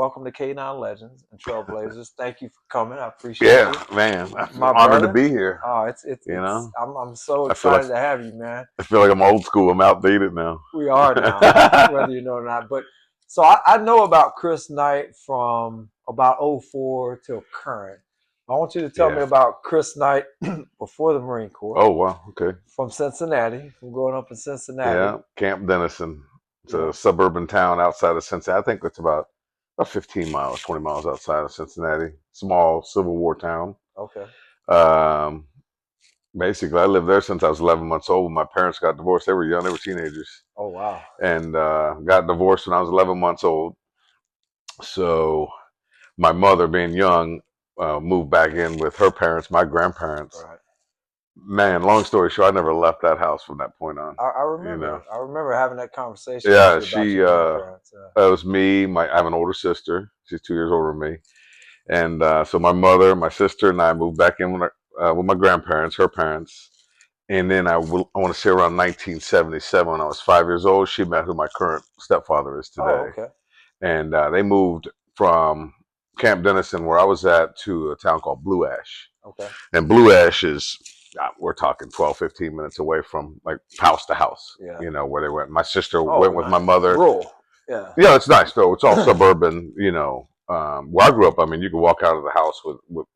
welcome to K9 Legends and Trailblazers. Thank you for coming. I appreciate Yeah, you, man, I feel my honored to brother. be here. Oh, it's You it's. know, I'm so I feel like excited to have you, man. I feel like I'm old school. I'm outdated now. We are now, whether you know or not. But so I know about Kris Knight from about '04 till current. I want you to tell me Yeah. about Kris Knight before the Marine Corps, Oh wow. Okay. from Cincinnati, from growing up in Cincinnati. Yeah. Camp Dennison. It's Yeah. a suburban town outside of Cincinnati. I think it's about 15 miles, 20 miles outside of Cincinnati. Small Civil War town. Okay. Um, Basically, I lived there since I was 11 months old. My parents got divorced. They were young. They were teenagers, Oh wow. and got divorced when I was 11 months old. So my mother, being young, moved back in with her parents, my grandparents. Right. Man, long story short, I never left that house from that point on. I You know, remember. I remember having that conversation with yeah, you about she. your grandparents. It was me. I have an older sister. She's 2 years older than me, and so my mother, my sister, and I moved back in with my grandparents, her parents. And then I want to say around 1977, when I was 5 years old, she met who my current stepfather is Oh, today, okay. and they moved from Camp Dennison, where I was at, to a town called Blue Ash. Okay. And Blue Ash is, we're talking 12, 15 minutes away from like house to house, Yeah. where they went. My sister Oh, went with my nice. mother. Rural. Yeah. Yeah, it's nice though. It's all suburban, where I grew up. I mean, you could walk out of the house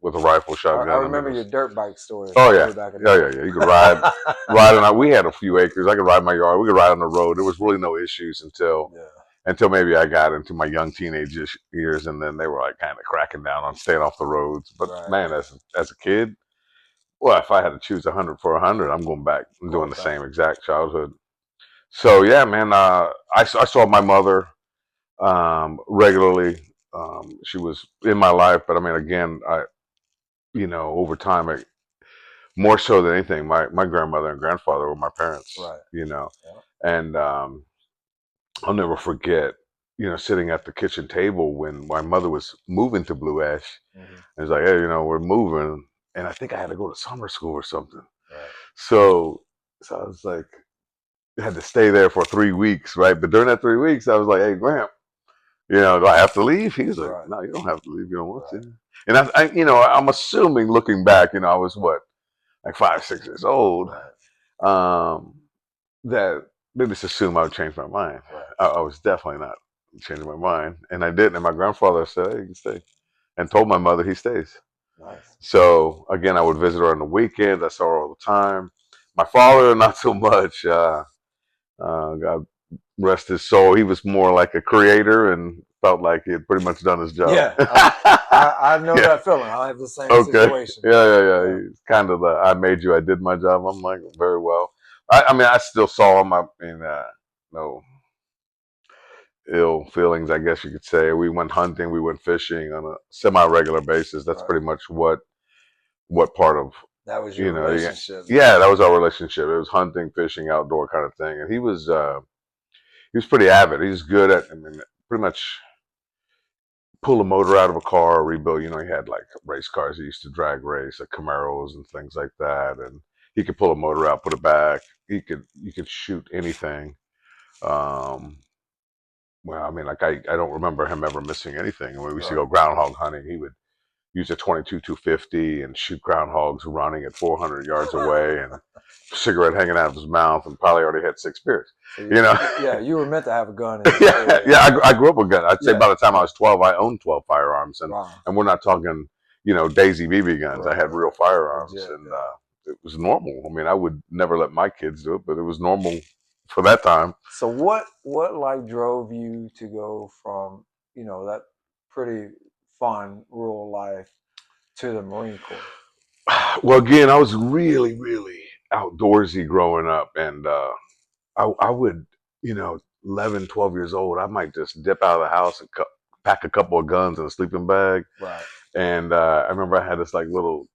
with a rifle, I shotgun. I mean, remember it your was, dirt bike stories oh from yeah, way back in the yeah, day. yeah, yeah. You could ride on. We had a few acres. I could ride in my yard. We could ride on the road. There was really no issues Yeah. until maybe I got into my young teenage years, and then they were like kind of cracking down on staying off the roads. But Right. man, as a kid, well, if I had to choose 100 for 100, I'm going back and doing Going the back. same exact childhood. So yeah, man, I saw my mother regularly. She was in my life, but I mean, again, over time, more so than anything, my grandmother and grandfather were my parents. Right. Yeah. And I'll never forget, sitting at the kitchen table when my mother was moving to Blue Ash. Hmm. And it's like, hey, we're moving, and I think I had to go to summer school or something. Right. So, so I was like, I had to stay there for 3 weeks, right? But during that 3 weeks, I was like, hey, Gramp, do I have to leave? He was like, Right. no, you don't have to leave. You don't want Right. to. And I'm assuming, looking back, I was what, like 5, 6 years old. Right. Um, that they just assumed I would change my mind. Right. I was definitely not changing my mind, and I didn't. And my grandfather said, "Hey, you can stay," and told my mother he stays. Nice. So again, I would visit her on the weekends. I saw her all the time. My father, not so much. God rest his soul. He was more like a creator and felt like he had pretty much done his job. Yeah. I know Yeah. that feeling. I have the same Okay. situation. Yeah. He's kind of the I made you, I did my job. I'm like, very well. I mean, I still saw him. I mean, no ill feelings, I guess you could say. We went hunting, we went fishing on a semi-regular basis. That's Right. pretty much what part of That was your you know. Yeah, relationship. yeah, that was our relationship. It was hunting, fishing, outdoor kind of thing, and he was pretty avid. He's good at, I mean, pretty much pull a motor out of a car or rebuild. He had like race cars he used to drag race, like Camaros and things like that, and he could pull a motor out, put it back. You could shoot anything. Um, Well, I mean, like I don't remember him ever missing anything. When we used to Right. go groundhog hunting, he would use a 22 250 and shoot groundhogs running at 400 yards away, and cigarette hanging out of his mouth, and probably already had 6 beers. So You know, yeah, you were meant to have a gun in your yeah, area. yeah. I grew up with guns. I'd say Yeah. by the time I was 12, I owned 12 firearms, and Wow. and we're not talking, Daisy BB guns. I Right. had real Right. firearms, Legit. and Yeah. it was normal. I mean, I would never let my kids do it, but it was normal for that time. So what like drove you to go from that pretty fun rural life to the Marine Corps? Well, again, I was really, really outdoorsy growing up, and I would, 11, 12 years old, I might just dip out of the house and pack a couple of guns in a sleeping bag. Right. And I remember I had this like little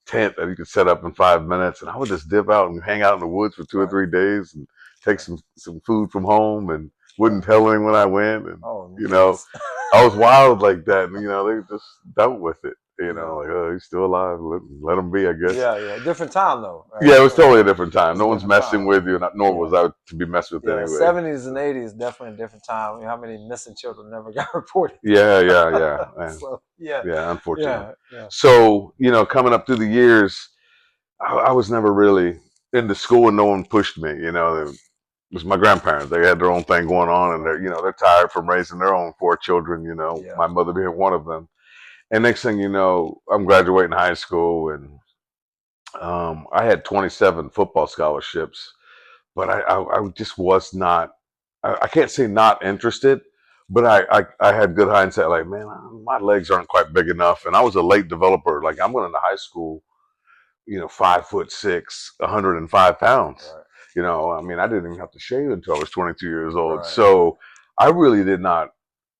tent that you could set up in 5 minutes, and I would just dip out and hang out in the woods for two or Right. 3 days and take Right. some food from home, and Right. wouldn't tell anyone I went. And Oh, you know, nice. I was wild like that, and they just dealt with it. You know, like, oh, he's still alive. Let him be, I guess. Yeah. Different time though. Right? Yeah, it was totally a different time. It's a No one's different messing time. with you, nor was I to be messed with Yeah, anyway. 70s and 80s definitely a different time. I mean, how many missing children never got reported? Yeah. So yeah, Yeah, unfortunately. yeah. So, coming up through the years, I was never really into school, and no one pushed me. It was my grandparents. They had their own thing going on, and they're tired from raising their own 4 children. Yeah. My mother being one of them. And next thing you know, I'm graduating high school, and I had 27 football scholarships, but I just was not. I can't say not interested, but I had good hindsight. Like, man, my legs aren't quite big enough, and I was a late developer. Like, I'm going into high school, 5'6", 105 pounds. Right. I mean, I didn't even have to shave until I was 22 years old. Right. So I really did not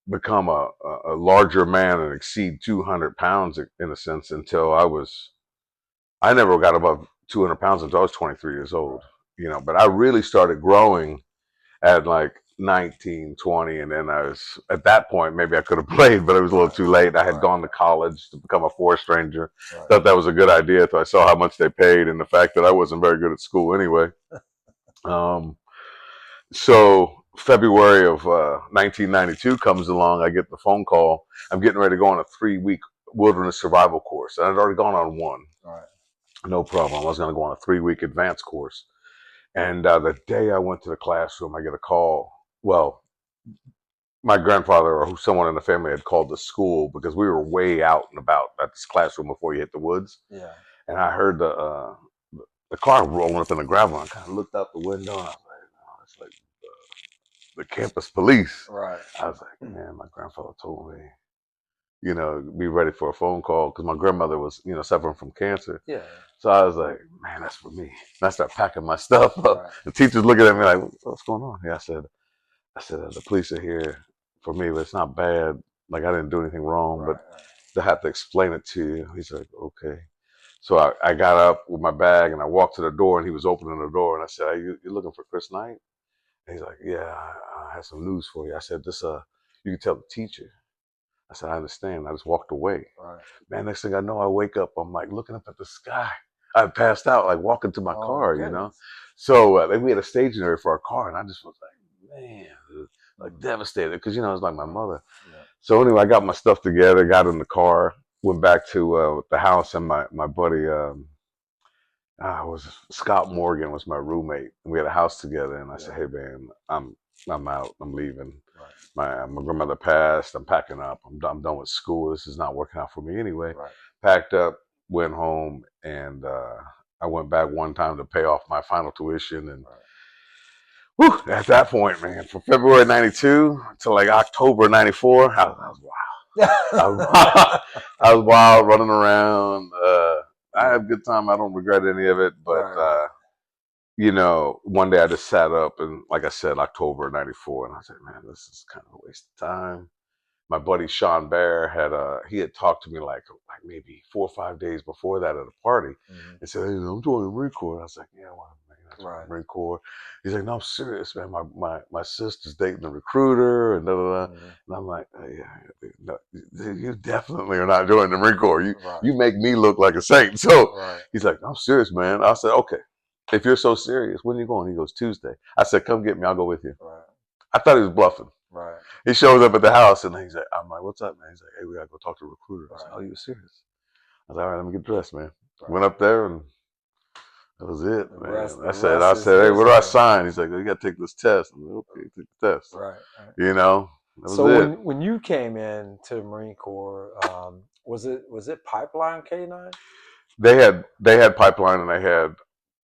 become a larger man and exceed 200 pounds in a sense until I never got above 200 pounds until I was 23 years old. But I really started growing at like 19, 20, and then I was at that point, maybe I could have played, but it was a little too late. I had gone to college to become a forest ranger. Thought that was a good idea until I saw how much they paid and the fact that I wasn't very good at school anyway. So February of 1992 comes along. I get the phone call. I'm getting ready to go on a 3-week wilderness survival course. And I'd already gone on one. Right. No problem. I was going to go on a 3-week advanced course. And the day I went to the classroom, I get a call. Well, my grandfather or someone in the family had called the school because we were way out and about at this classroom before you hit the woods. Yeah. And I heard the car rolling up in the gravel. And I kind of looked out the window and I was like, oh, it's like the campus police. Right. I was like, man, my grandfather told me, be ready for a phone call because my grandmother was, suffering from cancer. Yeah. So I was like, man, that's for me. And I started packing my stuff up. Right. The teacher's looking at me like, what's going on? Yeah, I said, the police are here for me, but it's not bad. Like, I didn't do anything wrong, but they have to explain it to you. He's like, okay. So I got up with my bag and I walked to the door and he was opening the door and I said, are you looking for Kris Knight? And he's like, yeah, I have some news for you. I said, you can tell the teacher. I said, I understand. I just walked away. Right. Man, next thing I know, I wake up, I'm like looking up at the sky. I passed out, like walking to my car, So we had a staging area for our car, and I just was like, man, like devastated because it was like my mother. Yeah. So anyway, I got my stuff together, got in the car, went back to the house, and my buddy was Scott Morgan was my roommate. We had a house together, and I said, hey man, I'm out, I'm leaving. Right. My grandmother passed. I'm packing up. I'm done with school. This is not working out for me anyway. Right. Packed up, went home, and I went back one time to pay off my final tuition. And at that point, man, from February '92 to like October '94, I was wild. I was wild, running around. I had a good time. I don't regret any of it, but one day I just sat up and, like I said, October '94, and I said, man, this is kind of a waste of time. My buddy Sean Bear he had talked to me like maybe 4 or 5 days before that at a party, and said, hey, I'm joining the Marine Corps. And I was like, yeah, well, man, that's right. Marine Corps. He's like, no, I'm serious, man. My sister's dating a recruiter, and da da da. And I'm like, yeah, no, you definitely are not joining the Marine Corps. You make me look like a saint. So he's like, I'm serious, man. I said, okay. If you're so serious, when are you going? He goes, Tuesday. I said, come get me. I'll go with you. Right. I thought he was bluffing. Right. He shows up at the house and he's like, I'm like, what's up, man? He's like, hey, we got to go talk to the recruiter. I said, oh, you serious? I was like, all right, let me get dressed, man. Right. Went up there and that was it, man. I said, hey, where do I sign? He's like, you got to take this test. I'm like, okay, take the test. Right. That was so when you came in to the Marine Corps, was it Pipeline K9? They had Pipeline and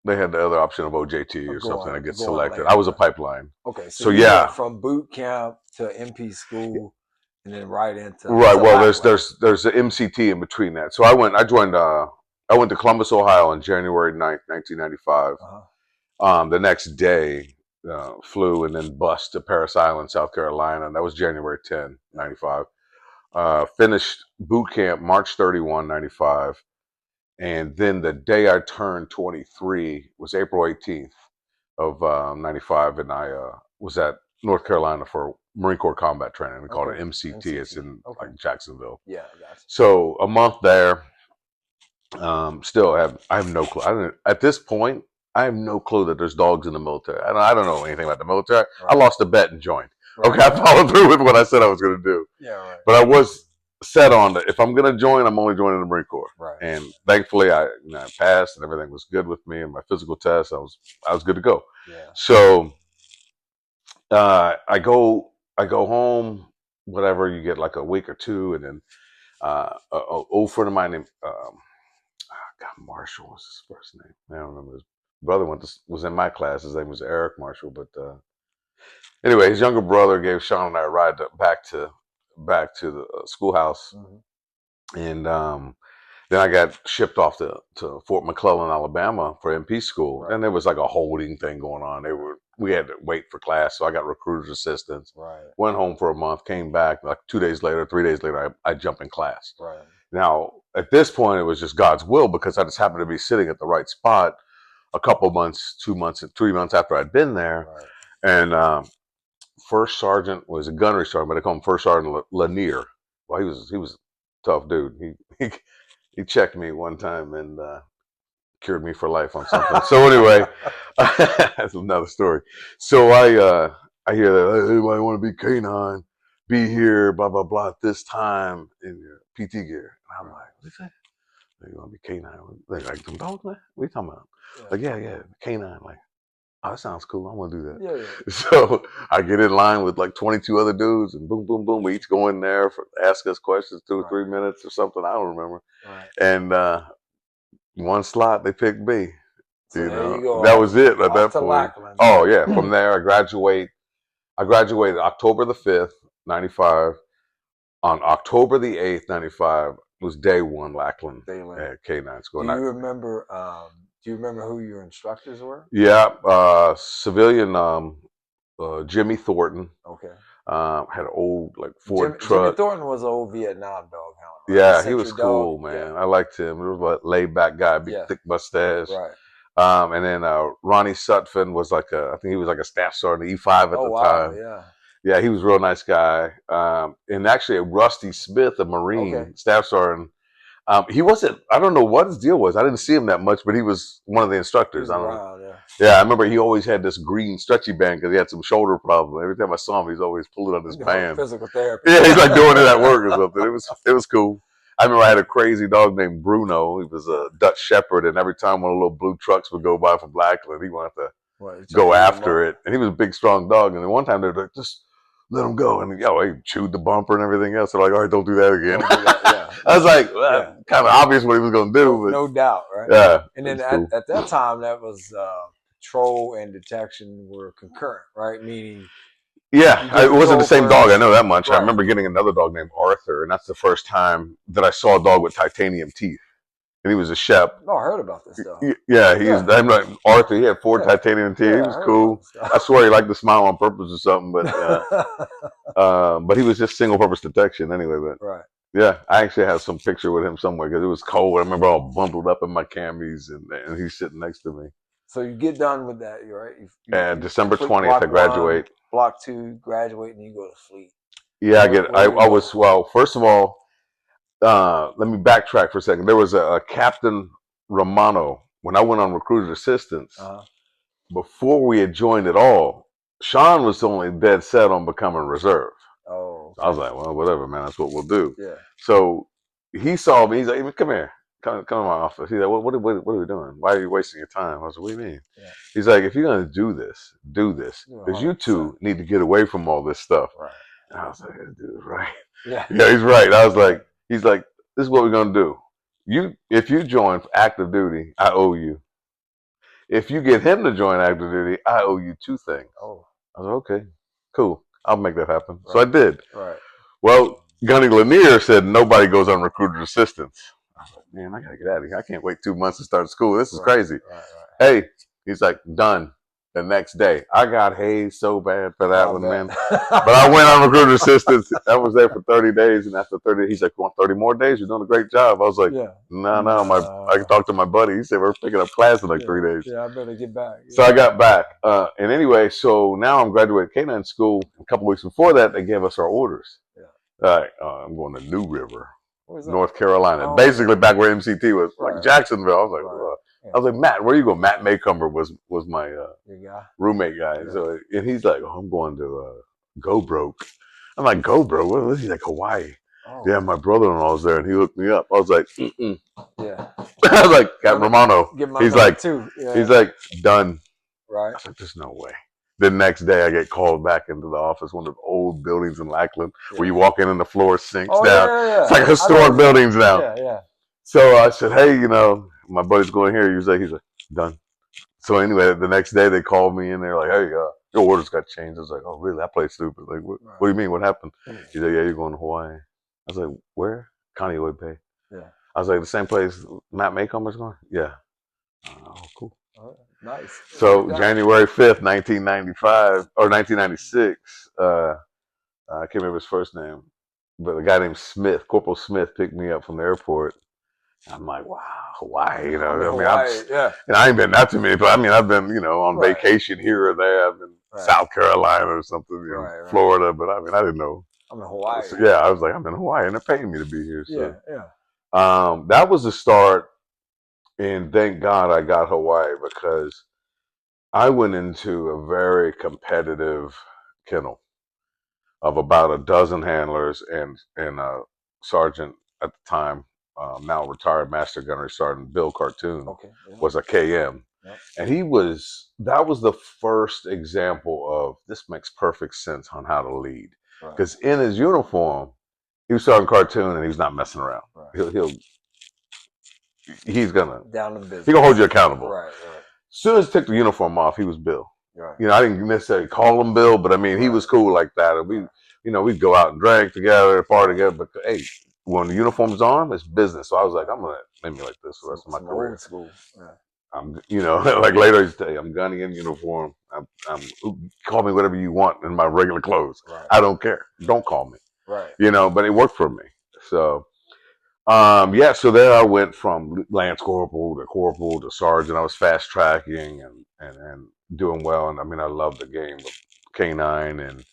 they had the other option of OJT or something to get selected. I was a Pipeline. Okay, so you went from boot camp to MP school, and then right into well, there's the MCT in between that. So I went to Columbus, Ohio on January 9th, 1995. The next day, flew and then bus to Parris Island, South Carolina. And that was January 10, 95. Finished boot camp March 31, 95. And then the day I turned 23 was April 18th of 95. And I was at North Carolina for Marine Corps combat training. They call it Okay. MCT. It's MCT. in Okay. like Jacksonville. Yeah, I got you. So a month there. Still I have no clue. At this point, I have no clue that there's dogs in the military. I don't know anything about the military. Right. I lost a bet and joined. Right, Okay, I right. followed through with what I said I was going to do. Yeah, right. But I was set on that if I'm going to join, I'm only joining the Marine Corps. Right. And thankfully, I passed and everything was good with me. And my physical test, I was good to go. Yeah. So I go home. Whatever, you get like a week or two, and then an old friend of mine named God, Marshall was his first name. I don't remember. His brother was in my class. His name was Eric Marshall. But anyway, his younger brother gave Sean and I a ride back to the schoolhouse, and then I got shipped off to Fort McClellan, Alabama for MP school, Right. and there was like a holding thing going on. We had to wait for class, so I got recruiter's assistance. Right. Went home for a month, came back like 2 days later, 3 days later, I jumped in class. Right. Now, at this point, it was just God's will because I just happened to be sitting at the right spot a couple months, 2 months, 3 months after I'd been there. Right. And First Sergeant was a gunnery sergeant, but they call him First Sergeant Lanier. Well, he was a tough dude. He checked me one time and cured me for life on something. So anyway, that's another story. So I hear that, hey, anybody want to be canine? Be here, blah blah blah, at this time in your PT gear. And I'm like, what's that? You want to be canine? Like some dogs, man? What are you talking about? Yeah. Like, yeah, canine. Like, oh, that sounds cool. I want to do that. Yeah. So I get in line with like 22 other dudes, and boom, boom, boom. We each go in there ask us questions, 2 or 3 minutes or something. I don't remember. Right. And one slot, they picked me. So you go. That was it at that point. Lackland. Oh yeah. From there, I graduated October the 5th, 95. On October the 8th, 95 was day one Lackland at K9 school. Do you remember? Do you remember who your instructors were? Yeah, civilian Jimmy Thornton. Okay. Had an old like Ford truck. Jimmy Thornton was an old Vietnam dog hound. Right? Yeah, he was cool, man. Yeah. I liked him. He was a laid back guy, big thick mustache. Right. And then Ronnie Sutphin was I think he was like a staff sergeant, E5 at the time. Yeah. Yeah, he was a real nice guy. And actually, Rusty Smith, a Marine staff sergeant, he wasn't. I don't know what his deal was. I didn't see him that much, but he was one of the instructors. I don't know. Yeah, I remember he always had this green stretchy band because he had some shoulder problem. Every time I saw him, he's always pulling on his band. Physical therapy. Yeah, he's like doing it at work or something. It was cool. I remember I had a crazy dog named Bruno. He was a Dutch Shepherd, and every time one of the little blue trucks would go by from Blackland, he wanted to go after it. And he was a big, strong dog. And then one time they were like, just let him go. And he chewed the bumper and everything else. They're like, all right, don't do that again. Don't do that, yeah. I was like, kind of obvious what he was going to do. But, no doubt, right? Yeah. And then at that time, that was patrol and detection were concurrent, right? Meaning... Yeah, it wasn't the same dog. I know that much. Right. I remember getting another dog named Arthur, and that's the first time that I saw a dog with titanium teeth. And he was a Shep. No, I heard about this dog. Yeah, I'm like Arthur. He had 4 titanium teeth. He was cool. I swear he liked to smile on purpose or something, but he was just single purpose detection anyway. But yeah, I actually have some picture with him somewhere because it was cold. I remember all bundled up in my camis, and he's sitting next to me. So you get done with that, right? And December 20th, I graduate. Block 2, graduate, and you go to fleet. Yeah, I was, first of all, let me backtrack for a second. There was a Captain Romano when I went on recruiter assistance. Before we had joined at all, Sean was only dead set on becoming reserve. Oh. Okay. I was like, well, whatever, man. That's what we'll do. Yeah. So he saw me. He's like, hey, come here. Come to my office. He's like, what are we doing? Why are you wasting your time? I was like, what do you mean? Yeah. He's like, if you're going to do this. Because you two need to get away from all this stuff. Right. And I was like, this dude is right. Yeah. Yeah, he's right. I was like, he's like, this is what we're going to do. If you join active duty, I owe you. If you get him to join active duty, I owe you 2 things. Oh. I was like, okay, cool. I'll make that happen. Right. So I did. Right. Well, Gunny Lanier said nobody goes on recruiter assistance. I was like, man, I got to get out of here. I can't wait 2 months to start school. This is crazy. Right. Hey, he's like, done. the next day. I got hazed so bad for that one, man. But But I went on recruiter assistance. I was there for 30 days, and after 30, he's like, "Want 30 more days? You're doing a great job." I was like, yeah, No. I talked to my buddy. He said we're picking up class in like yeah, 3 days. yeah. I better get back. So I got back, and anyway, so now I'm graduating canine school. A couple weeks before that, they gave us our orders. Yeah. All right, I'm going to New River, Where's that? North Carolina, Oh, basically back where MCT was, like right. Jacksonville. I was like, Right. Yeah. I was like, Matt, where you go? Matt Maycomber was my Your guy. roommate guy. Yeah. So, and he's like, I'm going to Go Broke. I'm like, Go Broke? What was he like? Hawaii? Oh. Yeah, my brother-in-law's there, and he hooked me up. I was like, Yeah. I was like, Captain Romano. Get my He's number like, too. Yeah. he's like, done. Right. I was like, there's no way. The next day, I get called back into the office, one of the old buildings in Lackland, where you walk in and the floor sinks down. Yeah. It's like historic buildings now. Yeah. So I said, hey, my buddy's going here. He's like, done. So anyway, the next day they called me and they're like, hey, your orders got changed. I was like, oh, really? I played stupid. Like, what do you mean? What happened? He's like, yeah, you're going to Hawaii. I was like, where? Kaneohe Bay. Yeah. I was like, the same place Matt Maycomber's going? Yeah. Oh, cool. Nice. So January 5th, 1995 or 1996, I can't remember his first name, but a guy named Smith, Corporal Smith, picked me up from the airport. I'm like, wow, Hawaii, I ain't been that too many, but I mean, I've been, on vacation here or there. I've been South Carolina or something, Florida, but I mean, I didn't know. I'm in Hawaii. So, yeah, I was like, I'm in Hawaii, and they're paying me to be here. So. Yeah. That was the start, and thank God I got Hawaii because I went into a very competitive kennel of about a dozen handlers and a sergeant at the time, now retired Master Gunnery Sergeant Bill Cartoon, was a KM. Yep. And that was the first example of this makes perfect sense on how to lead. Because in his uniform, he was Sergeant Cartoon and he was not messing around. Right. He's gonna down to business. He gonna hold you accountable. Right. As soon as he took the uniform off, he was Bill. Right. I didn't necessarily call him Bill, but I mean, he was cool like that. And we'd go out and drink together, party together. But hey, when the uniform's on, it's business. So I was like, I'm gonna make me like this for the rest of my career. Old school. Yeah. I'm, like later he'd say, I'm gunning in uniform. I'm call me whatever you want in my regular clothes. Right. I don't care. Don't call me. Right. But it worked for me. So. So there I went from Lance Corporal to Sergeant. I was fast tracking and doing well. And I mean, I loved the game of K9 and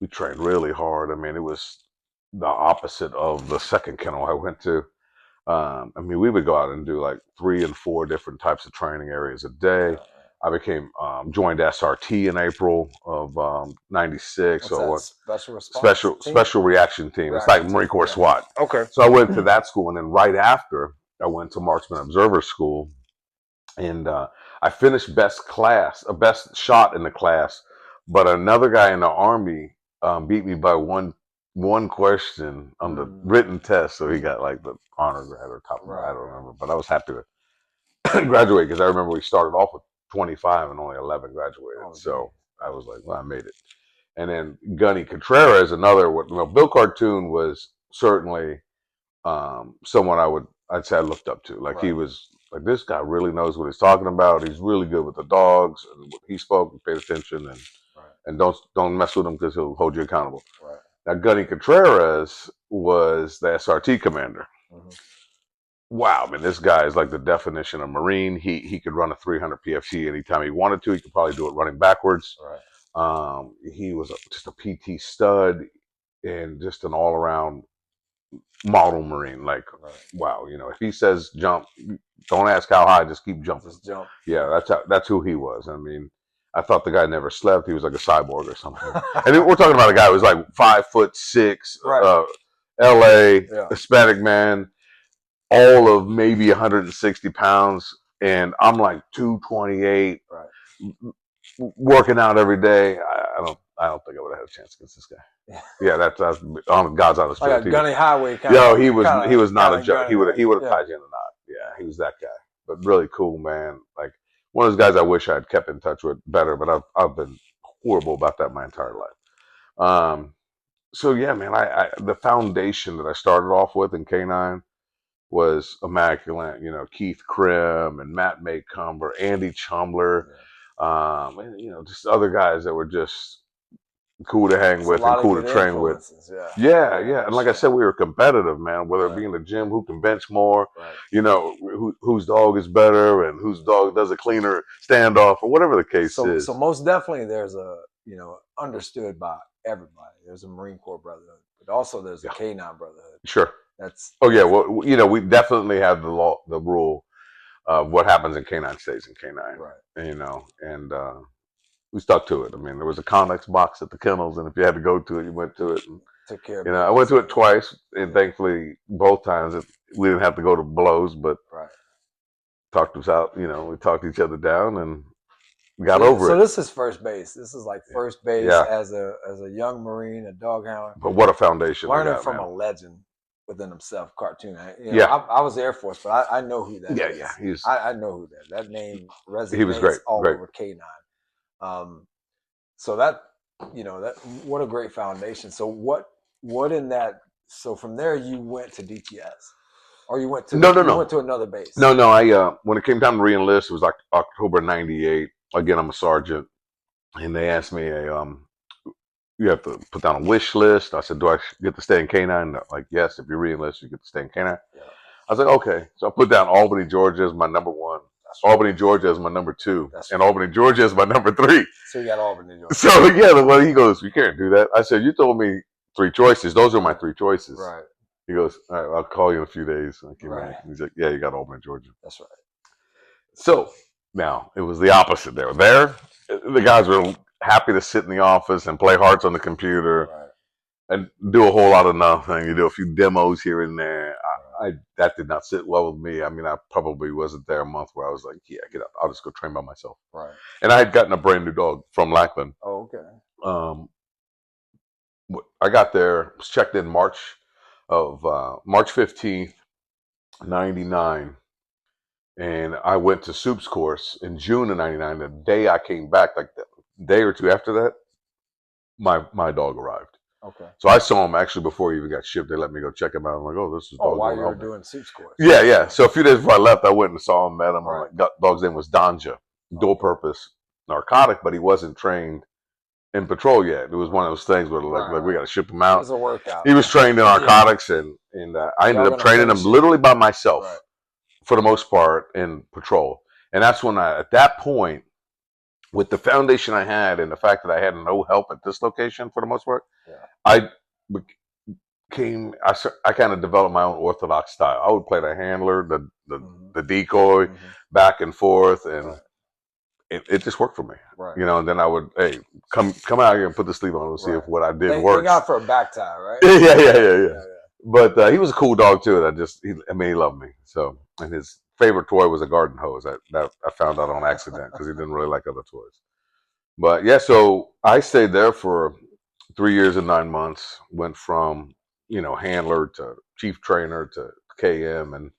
we trained really hard. I mean, it was the opposite of the second kennel I went to. We would go out and do like 3 and 4 different types of training areas a day. I became joined SRT in April of '96. Special response special reaction team. It's like Marine Corps SWAT. Okay. So I went to that school, and then right after I went to Marksman Observer School, and I finished best shot in the class. But another guy in the Army beat me by one question on the written test, so he got like the honor grad or top grad. I don't remember, but I was happy to graduate because I remember we started off with 25 and only 11 graduated. So I was like, well, I made it. And then Gunny Contreras, Bill Cartoon was certainly someone I'd say I looked up to. Like he was like, this guy really knows what he's talking about. He's really good with the dogs. And he spoke and paid attention and don't mess with him because he'll hold you accountable. Right. Now Gunny Contreras was the SRT commander. Mm-hmm. Wow, man, this guy is like the definition of Marine. He could run a 300 PFT anytime he wanted to. He could probably do it running backwards. Right. He was just a PT stud and just an all-around model Marine. Like, wow, if he says jump, don't ask how high, just keep jumping. Just jump. Yeah, that's who he was. I mean, I thought the guy never slept. He was like a cyborg or something. And we're talking about a guy who was like 5'6", LA, Hispanic man. All of maybe 160 pounds, and I'm like 228, working out every day. I don't think I would have had a chance against this guy. Yeah, that's on God's honest truth. Like Gunny Highway kind of. He was not a joke. He would have tied you in the knot. Yeah, he was that guy. But really cool, man. Like one of those guys I wish I'd kept in touch with better, but I've been horrible about that my entire life. So yeah, man, the foundation that I started off with in K9 was immaculate. Keith Krim and Matt Maycomber, Andy Chumler, And, you know, just other guys that were just cool to hang It's a with and lot of cool to good train with. influences. Yeah. Yeah, yeah. And like I Sure. said, we were competitive, man. Whether it be Right. in the gym, who can bench more, Right. you know, whose dog is better and whose dog does a cleaner standoff or whatever the case So is. most definitely there's a, understood by everybody. There's a Marine Corps brotherhood, but also there's a Yeah, Canine brotherhood. sure. That's Oh yeah, well, you know, we definitely have the law, the rule of what happens in canine stays in canine, right. you know, and we stuck to it. I mean, there was a Connex box at the kennels, and if you had to go to it, you went to it. And, Took care of you know, I went business. to it twice, and Yeah. thankfully, both times we didn't have to go to blows, but Right. talked us out. You know, we talked each other down and got So over so it. this is first base. This is like first base Yeah, as a young Marine, a dog hound, but what a foundation I learning got, from man. a legend within himself, cartoon. Yeah, I was Air Force, but I know who that yeah, is. yeah. I know who that name He was resonates great, all great. over K9. Um, so that that what a great foundation. So what in that? So from there you went to DTS, or No, no, you no, went to another base. no, no. I when it came time to reenlist, it was like October '98. Again, I'm a sergeant, and they asked me, you have to put down a wish list. I said, do I get to stay in Canine? They're like, yes, if you reenlist, you get to stay in Canine. Yeah, I was like, okay. So I put down Albany, Georgia as my number one, that's right. Albany, Georgia as my number two, That's and right. Albany, Georgia as my number three. So you got Albany, Georgia. So yeah, the one he goes, you can't do that. I said, you told me three choices. Those are my three choices. Right. He goes, all right, I'll call you in a few days. I came Right. back. He's like, yeah, you got Albany, Georgia. That's right. So now it was the opposite. They were there. The guys were happy to sit in the office and play hearts on the computer Right. and do a whole lot of nothing. You do a few demos here and there. Right. I that did not sit well with me. I mean, I probably wasn't there a month where I was like, yeah, get up. I'll just go train by myself. Right. And I had gotten a brand new dog from Lackland. Oh, okay. Um, I got there, was checked in March 15th, 99. And I went to Soup's course in June of '99. The day I came back, like the day or two after that, my dog arrived. Okay. So I saw him actually before he even got shipped. They let me go check him out. I'm like, oh, this is Oh, dog while going you were home. doing Suits course. Yeah, yeah. So a few days before I left, I went and saw him, met him. Right. I'm like, dog's name was Danja, dual purpose narcotic, but he wasn't trained in patrol yet. It was one of those things where like we got to ship him It out. was a workout. He was trained in narcotics, and I ended Y'all up gonna training him finish it. literally by myself. Right. For the most part in patrol. And that's when at that point, with the foundation I had and the fact that I had no help at this location for the most part, Yeah. I I kind of developed my own orthodox style. I would play the handler, the decoy, back and forth, and it just worked for me. Right. You know, and then I would, hey, come out here and put the sleeve on and see if what I did Thank works. God for a back tie, right? Yeah. But he was a cool dog too. He loved me. So, and his favorite toy was a garden hose. That I found out on accident because he didn't really like other toys. But yeah, so I stayed there for 3 years and 9 months. Went from handler to chief trainer to KM, and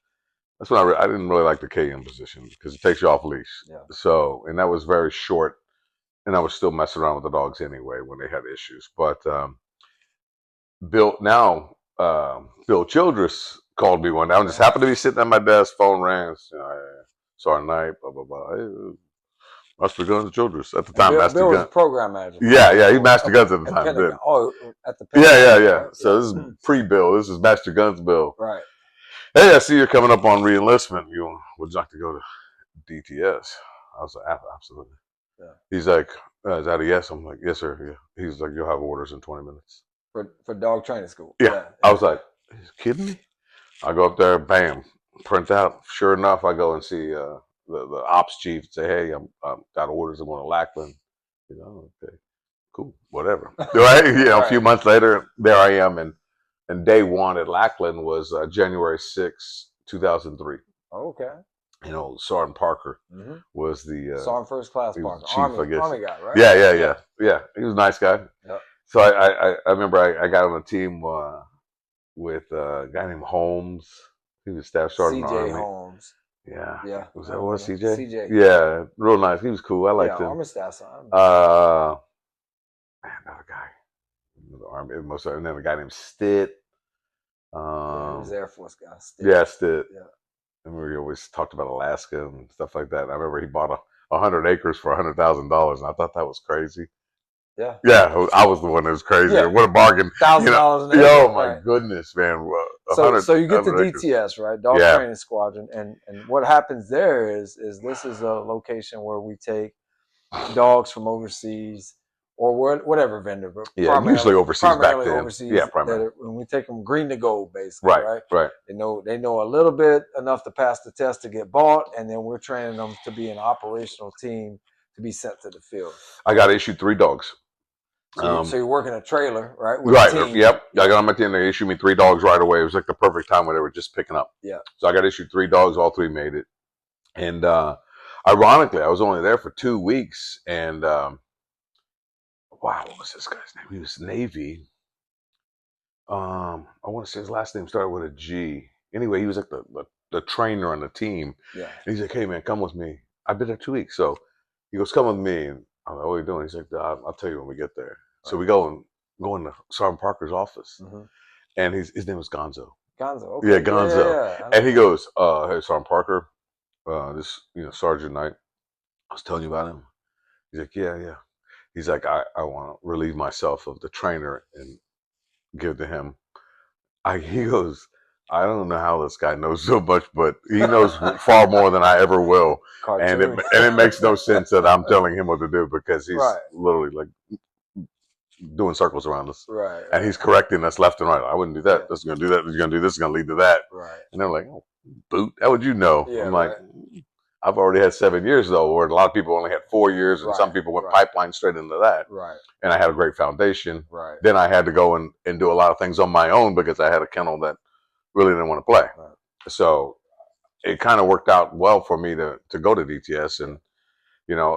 that's when I didn't really like the KM position because it takes you off leash. Yeah. So, and that was very short, and I was still messing around with the dogs anyway when they had issues. But Bill Childress called me one day. I just happened to be sitting at my desk. Phone rang. Sergeant Knight, blah blah blah. Hey, Master Guns Childress at the time. Master Bill was Gun. program manager. Yeah, he Master Guns at the time. Pentagon. Oh, at the Pentagon. Yeah. Right? So this is pre-Bill. This is Master Guns Bill. Right. Hey, I see you're coming up on reenlistment. Would you like to go to DTS? I was like, absolutely. Yeah. He's like, is that a yes? I'm like, yes, sir. Yeah. He's like, you'll have orders in 20 minutes. For dog training school. Yeah. I was like, are you kidding me? I go up there, bam, print out. Sure enough, I go and see the ops chief and say, hey, I'm got orders. I'm going to Lackland. Okay, cool, whatever. Right? A few months later, there I am, and day one at Lackland was January 6, 2003. Okay. Sergeant Parker was the Sergeant First Class Parker, chief, Army, I guess. Army guy, right? Yeah. He was a nice guy. Yep. So I remember I got on a team with a guy named Holmes. He was staff sergeant in the Army. Holmes. Yeah. Was that what CJ? CJ. Yeah, real nice. He was cool. I liked him. Army staff sergeant. Another guy. The Army. And then a guy named Stitt. He was Air Force guy. Stitt. Yeah, Stitt. Yeah. I remember he always talked about Alaska and stuff like that. And I remember he bought 100 acres for $100,000, and I thought that was crazy. Yeah. Yeah, I was the one that was crazy. Yeah. What a bargain! $1,000 an acre. Oh my Right. goodness, man! So you get to 100 acres. DTS, right? Dog Yeah, Training Squadron, and what happens there is this is a location where we take dogs from overseas or whatever vendor, but yeah. Usually overseas back primarily then. Yeah, overseas. primarily. When we take them green to gold, basically, Right, right? right. They know a little bit enough to pass the test to get bought, and then we're training them to be an operational team to be sent to the field. I got issued 3 dogs. So you're working a trailer, right, with a Right. team. Yep. Yeah. I got them at the end. They issued me 3 dogs right away. It was like the perfect time when they were just picking up. Yeah. So I got issued 3 dogs. All 3 made it. And ironically, I was only there for 2 weeks. And wow, what was this guy's name? He was Navy. I want to say his last name started with a G. Anyway, he was like the trainer on the team. Yeah. And he's like, "Hey man, come with me." I've been there 2 weeks, so he goes, "Come with me." And I'm like, "What are you doing?" He's like, "I'll tell you when we get there." So we go into Sergeant Parker's office, and his name was Gonzo. Gonzo. Okay. Yeah, Gonzo. Yeah. And he goes, "Hey, Sergeant Parker, this Sergeant Knight. I was telling you about him." He's like, "Yeah, yeah." He's like, "I want to relieve myself of the trainer and give to him." He goes, "I don't know how this guy knows so much, but he knows far more than I ever will." And it makes no sense that I'm telling him what to do because he's literally like doing circles around us. Right. And he's correcting us left and right. I wouldn't do that. This is going to do that. This is going to do this. Is going to lead to that. Right. And they're like, "Oh, boot. How would you know?" Yeah, I'm like, "I've already had 7 years though, where a lot of people only had 4 years, and some people went pipeline straight into that." Right. And I had a great foundation. Right. Then I had to go and do a lot of things on my own because I had a kennel that really didn't want to play. Right. So it kind of worked out well for me to go to DTS. And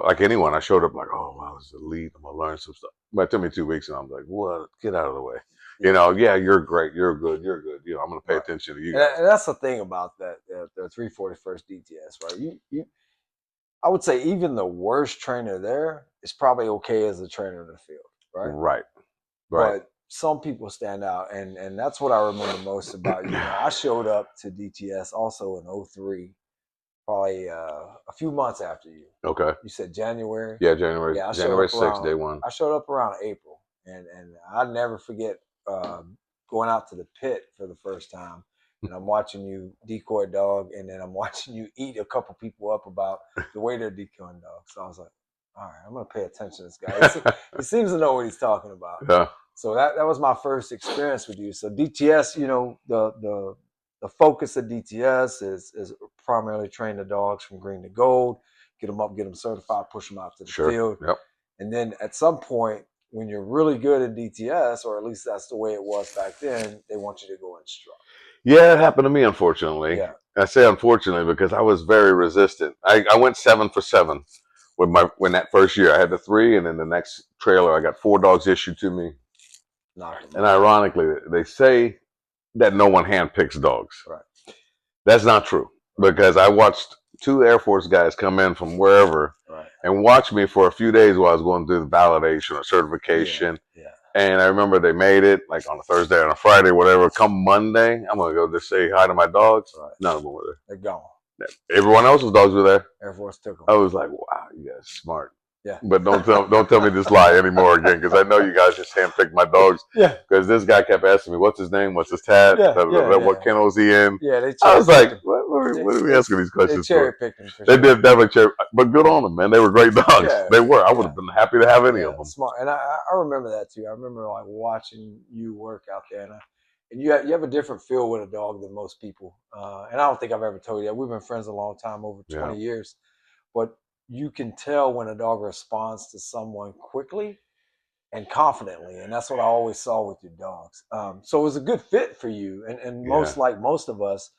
like anyone, I showed up like, "Oh, I was the lead. I'm gonna learn some stuff." But it took me 2 weeks, and I'm like, "What? Get out of the way." Yeah, you're great. You're good. You're good. I'm gonna pay attention to you. And that's the thing about that the 341st DTS, right? I would say even the worst trainer there is probably okay as a trainer in the field, right? Right. But some people stand out, and that's what I remember most about you. I showed up to DTS also in 2003, probably a few months after you. Okay. You said January? Yeah, January. Yeah, January 6th, day one. I showed up around April, and I never forget going out to the pit for the first time. And I'm watching you decoy dog, and then I'm watching you eat a couple people up about the way they're decoying dogs. So I was like, all right, I'm going to pay attention to this guy. He seems to know what he's talking about. Yeah. So that was my first experience with you. So DTS, the focus of DTS is primarily train the dogs from green to gold, get them up, get them certified, push them out to the field. Yep. And then at some point, when you're really good at DTS, or at least that's the way it was back then, they want you to go instruct. Yeah, it happened to me, unfortunately. Yeah. I say unfortunately because I was very resistant. I went 7 for 7 when that first year. I had the 3, and then the next trailer I got 4 dogs issued to me. And ironically, they say that no one handpicks dogs. Right. That's not true because I watched 2 Air Force guys come in from wherever and watch me for a few days while I was going through the validation or certification. Yeah. And I remember they made it like on a Thursday and a Friday, whatever. Come Monday, I'm gonna go just say hi to my dogs. Right. None of them were there. They're gone. Everyone else's dogs were there. Air Force took them. I was like, wow, you guys smart. Yeah. But don't tell me this lie anymore again, because I know you guys just handpicked my dogs. Yeah. Because this guy kept asking me, "What's his name? What's his tat? What kennel is he in?" Yeah. I was like, what are we asking these questions for? They cherry picked them. They did definitely cherry, but good on them, man. They were great dogs. Yeah, they were. I would have been happy to have any of them. Smart. And I remember that too. I remember like watching you work out there, and you have a different feel with a dog than most people. And I don't think I've ever told you that. We've been friends a long time, over 20 years, but you can tell when a dog responds to someone quickly and confidently, and that's what I always saw with your dogs. So it was a good fit for you, and most of us,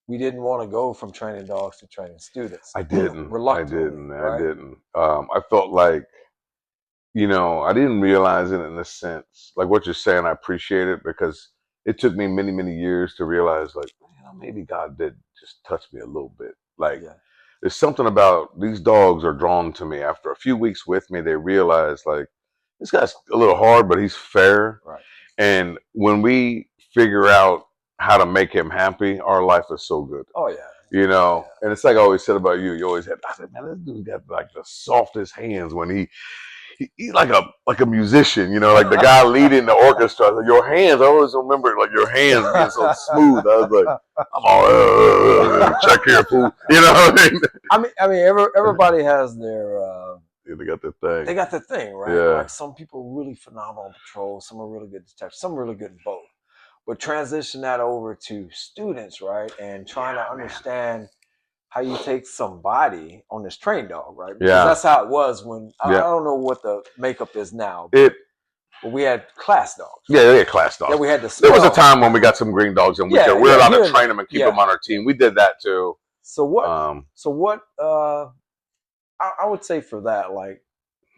we didn't want to go from training dogs to training students. I didn't. Reluctantly, I didn't. I felt like, I didn't realize it in a sense. Like what you're saying, I appreciate it because it took me many, many years to realize, like, maybe God did just touch me a little bit. Like, there's something about these dogs are drawn to me. After a few weeks with me, they realize, like, this guy's a little hard, but he's fair. Right. And when we figure out how to make him happy, our life is so good. Oh, yeah. you know. Yeah. And it's like I always said about you. You always had. I said, man, this dude got like the softest hands when he's like a musician, you know, like the guy leading the orchestra. Like, your hands, I always remember like your hands being so smooth. I was like, I'm all check here, fool. You know what I mean? Everybody has their. Yeah, they got the thing. They got the thing, right? Yeah. Like some people are really phenomenal on patrol, some are really good detectives, some are really good in both. But transition that over to students, right? And trying to understand how you take somebody on this train dog, right? Because that's how it was when I don't know what the makeup is now. But we had class dogs. Right? Yeah, they had class dogs. Yeah, we had the. There was a time when we got some green dogs and we were allowed to train them and keep them on our team. We did that too. So what? I would say for that, like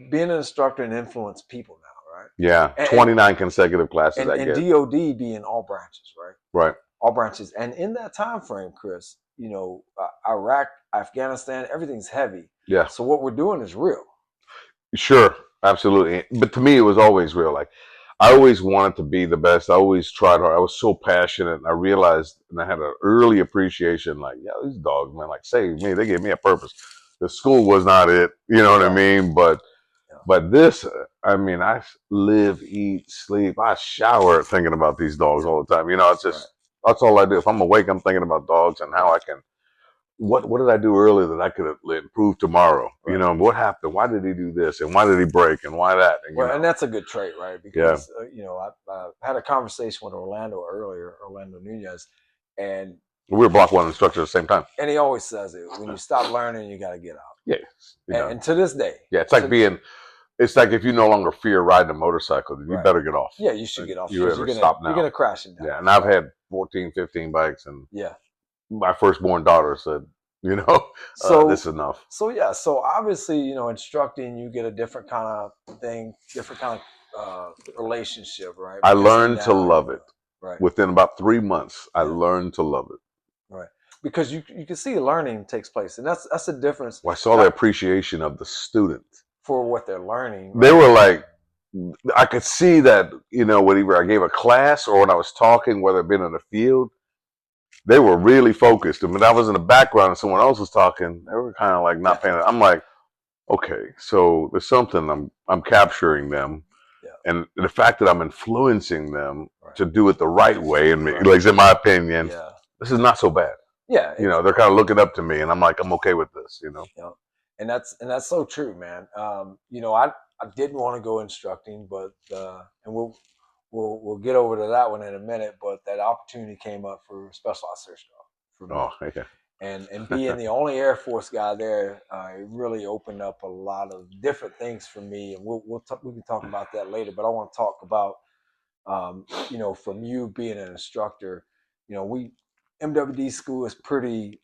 being an instructor and influence people now, right? Yeah, 29 consecutive classes. And DOD being all branches, right? Right. All branches, and in that time frame, Kris, you know, Iraq, Afghanistan, everything's heavy. Yeah. So what we're doing is real. Sure, absolutely. But to me, it was always real. Like I always wanted to be the best. I always tried hard. I was so passionate. And I realized, and I had an early appreciation. Like, yeah, these dogs, man, like saved me. They gave me a purpose. The school was not it. You know what I mean? But this, I mean, I live, eat, sleep. I shower thinking about these dogs all the time. You know, it's just that's all I do. If I'm awake, I'm thinking about dogs and how I can. What did I do earlier that I could improve tomorrow? Right. You know, what happened? Why did he do this? And why did he break? And why that? And, and that's a good trait, right? Because you know, I had a conversation with Orlando Nunez, and we were Block 1 instructors at the same time. And he always says it: when you stop learning, you got to get out. Yeah. And to this day, it's like being. It's like if you no longer fear riding a motorcycle, then you better get off. Yeah, you should get off. You're gonna stop now. You're gonna crash it down. Yeah, and I've had 14, 15 bikes, and my firstborn daughter said, you know, this is enough. So obviously, you know, instructing, you get a different kind of thing, different kind of relationship, right? I learned to love it. Right. Within about 3 months, I learned to love it. Right. Because you can see learning takes place, and that's the difference. Well, I saw the appreciation of the student for what they're learning. They were like, I could see that, you know, whether I gave a class or when I was talking, whether it been in the field, they were really focused. And when I was in the background and someone else was talking, they were kind of like not paying attention. I'm like, okay, so there's something I'm capturing them. Yeah. And the fact that I'm influencing them to do it the right way, and like in my opinion, this is not so bad. Yeah. You know, they're kind of looking up to me and I'm like, I'm okay with this, you know. Yeah. And that's so true, man. You know, I didn't want to go instructing, but and we'll get over to that one in a minute. But that opportunity came up for specialized search dog for me. Oh, okay. And being the only Air Force guy there, it really opened up a lot of different things for me. And we can talk about that later. But I want to talk about, you know, from you being an instructor, you know, MWD school is pretty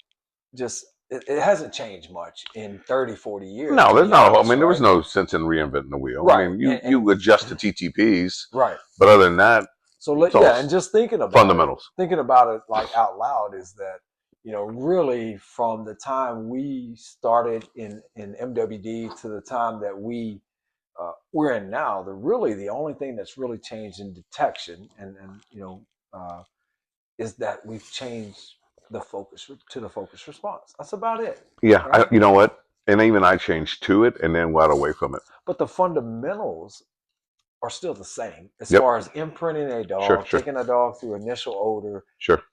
just. It hasn't changed much in 30, 40 years. No, there's no. I mean, there was no sense in reinventing the wheel. Right. I mean, you adjust to TTPs. Right. But other than that, and just thinking about fundamentals. Thinking about it like out loud is that, you know, really from the time we started in MWD to the time that we're in now, the only thing that's really changed in detection and you know is that we've changed the focus to the focus response. That's about it. Yeah, right? You know what? And even I changed to it and then got away from it. But the fundamentals are still the same as far as imprinting a dog, taking a dog through initial odor,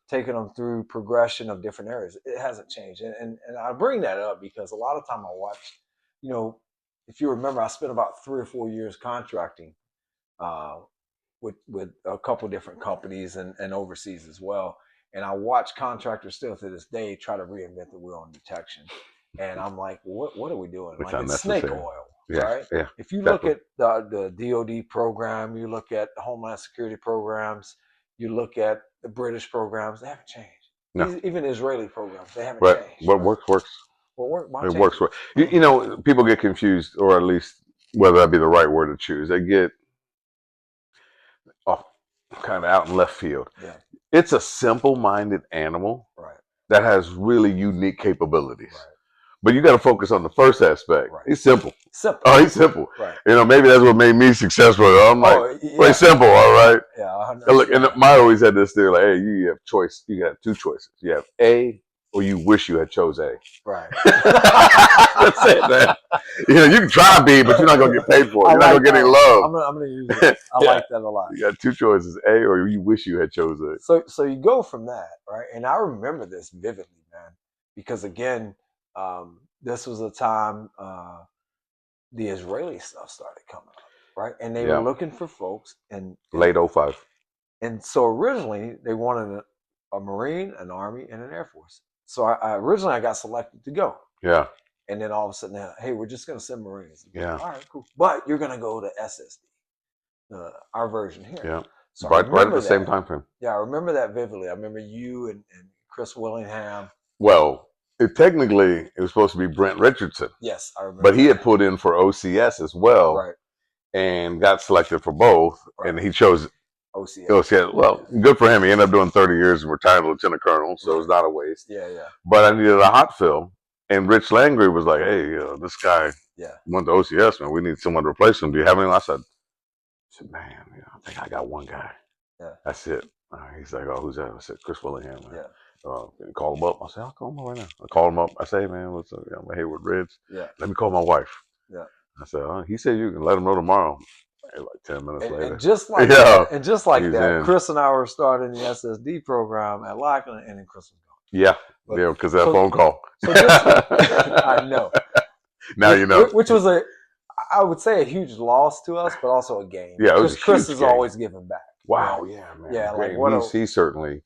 taking them through progression of different areas. It hasn't changed. And I bring that up because a lot of time I watch, you know, if you remember, I spent about 3 or 4 years contracting with a couple different companies and overseas as well. And I watch contractors still to this day try to reinvent the wheel on detection. And I'm like, what are we doing? It's like it's snake oil, right? Yeah. If you look at the DOD program, you look at the Homeland Security programs, you look at the British programs, they haven't changed. No. Even Israeli programs, they haven't changed. What works. What it works. You know, people get confused, or at least whether that be the right word to choose. They get off kind of out in left field. Yeah. It's a simple-minded animal that has really unique capabilities. Right. But you got to focus on the first aspect. Right. He's simple. Oh, he's simple. Right. You know, maybe that's what made me successful. I'm like, he's simple, all right? Yeah. And look, and I always had this theory, like, hey, you have choice. You got 2 choices. You have A or you wish you had chose A. Right. That's it, man. You can try B, but you're not gonna get paid for it. You're not gonna get any love. I'm gonna use that. I like that a lot. You got two choices: A, or you wish you had chose A. So you go from that, right? And I remember this vividly, man, because again, this was a time the Israeli stuff started coming up, right? And they were looking for folks, and late 05. And so originally they wanted a Marine, an Army, and an Air Force. So I originally got selected to go. Yeah. And then all of a sudden, hey, we're just going to send Marines. Yeah. All right, cool. But you're going to go to SSD, our version here. Yeah. So right at the same time frame. Yeah, I remember that vividly. I remember you and Kris Willingham. Well, technically, it was supposed to be Brent Richardson. Yes, I remember. But he had put in for OCS as well. Right. And got selected for both. Right. And he chose OCS. OCS. Well, good for him. He ended up doing 30 years and retired lieutenant colonel, so it's not a waste. Yeah, yeah. But I needed a hot fill. And Rich Langley was like, hey, this guy went to OCS, man. We need someone to replace him. Do you have anyone? I said, man, I think I got one guy. Yeah. That's it. He's like, oh, who's that? I said, Kris Willingham, man. Yeah. Call him up. I said, I'll call him up right now. I called him up. I said, hey, man, what's up? I'm Hayward Ridge. Yeah. Let me call my wife. Yeah. I said, he said you can let him know tomorrow. Like 10 minutes later. And just like that, Kris and I were starting the SSD program at Lackland, and then Kris was gone. Yeah. Because that phone call. So I know. Now you know. Which was I would say a huge loss to us, but also a gain. Yeah, because Kris is always giving back. Wow, yeah, man. Yeah, like he's certainly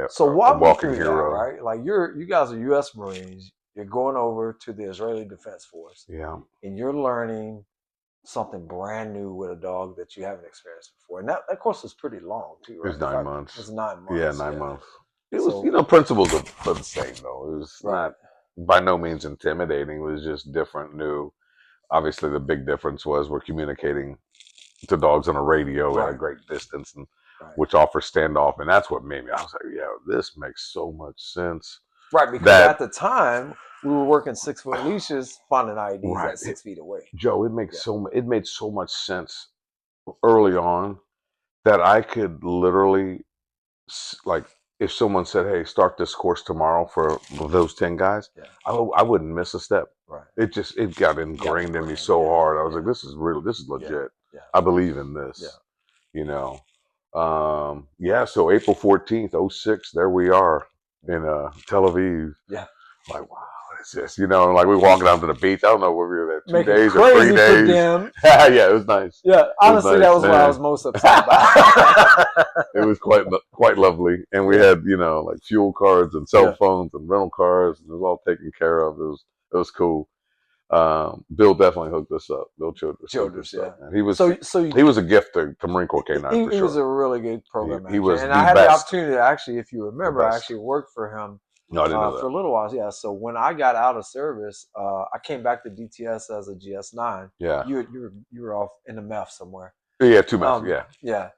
so walk a walking me through hero, that, right? Like you guys are U.S. Marines. You're going over to the Israeli Defense Force. Yeah, and you're learning something brand new with a dog that you haven't experienced before, and that course was pretty long too. Right? It was 9 months. It was 9 months. Yeah, 9 months. It was, principles are the same though. It was not by no means intimidating. It was just different, new. Obviously, the big difference was we're communicating to dogs on a radio at a great distance, and which offers standoff, and that's what made me. I was like, yeah, this makes so much sense. Right, because at the time we were working 6-foot leashes, finding IEDs at 6 feet away. Joe, it made so much sense early on that I could literally, like, if someone said, "Hey, start this course tomorrow for those 10 guys," I wouldn't miss a step. Right. It got ingrained in me so hard. I was like, "This is real. This is legit. Yeah. I believe in this." Yeah. So April 14th, 06, there we are in Tel Aviv. Yeah. Like, wow, what is this? Like we walking down to the beach. I don't know where we were there, 2 days or 3 days. Yeah, it was nice. Yeah, honestly, that was what I was most upset about. It was quite lovely, and we had like fuel cards and cell phones and rental cars, and it was all taken care of. It was cool. Bill definitely hooked us up. Bill Childress, up, man. He was he was a gift to Marine Corps K9 He was a really good program manager. He was and I had the opportunity to actually, if you remember, I actually worked for him. No, I didn't know that. For a little while. Yeah. So when I got out of service, I came back to DTS as a GS9. Yeah. You were off in the MEF somewhere. Yeah, 2 MEF. Yeah.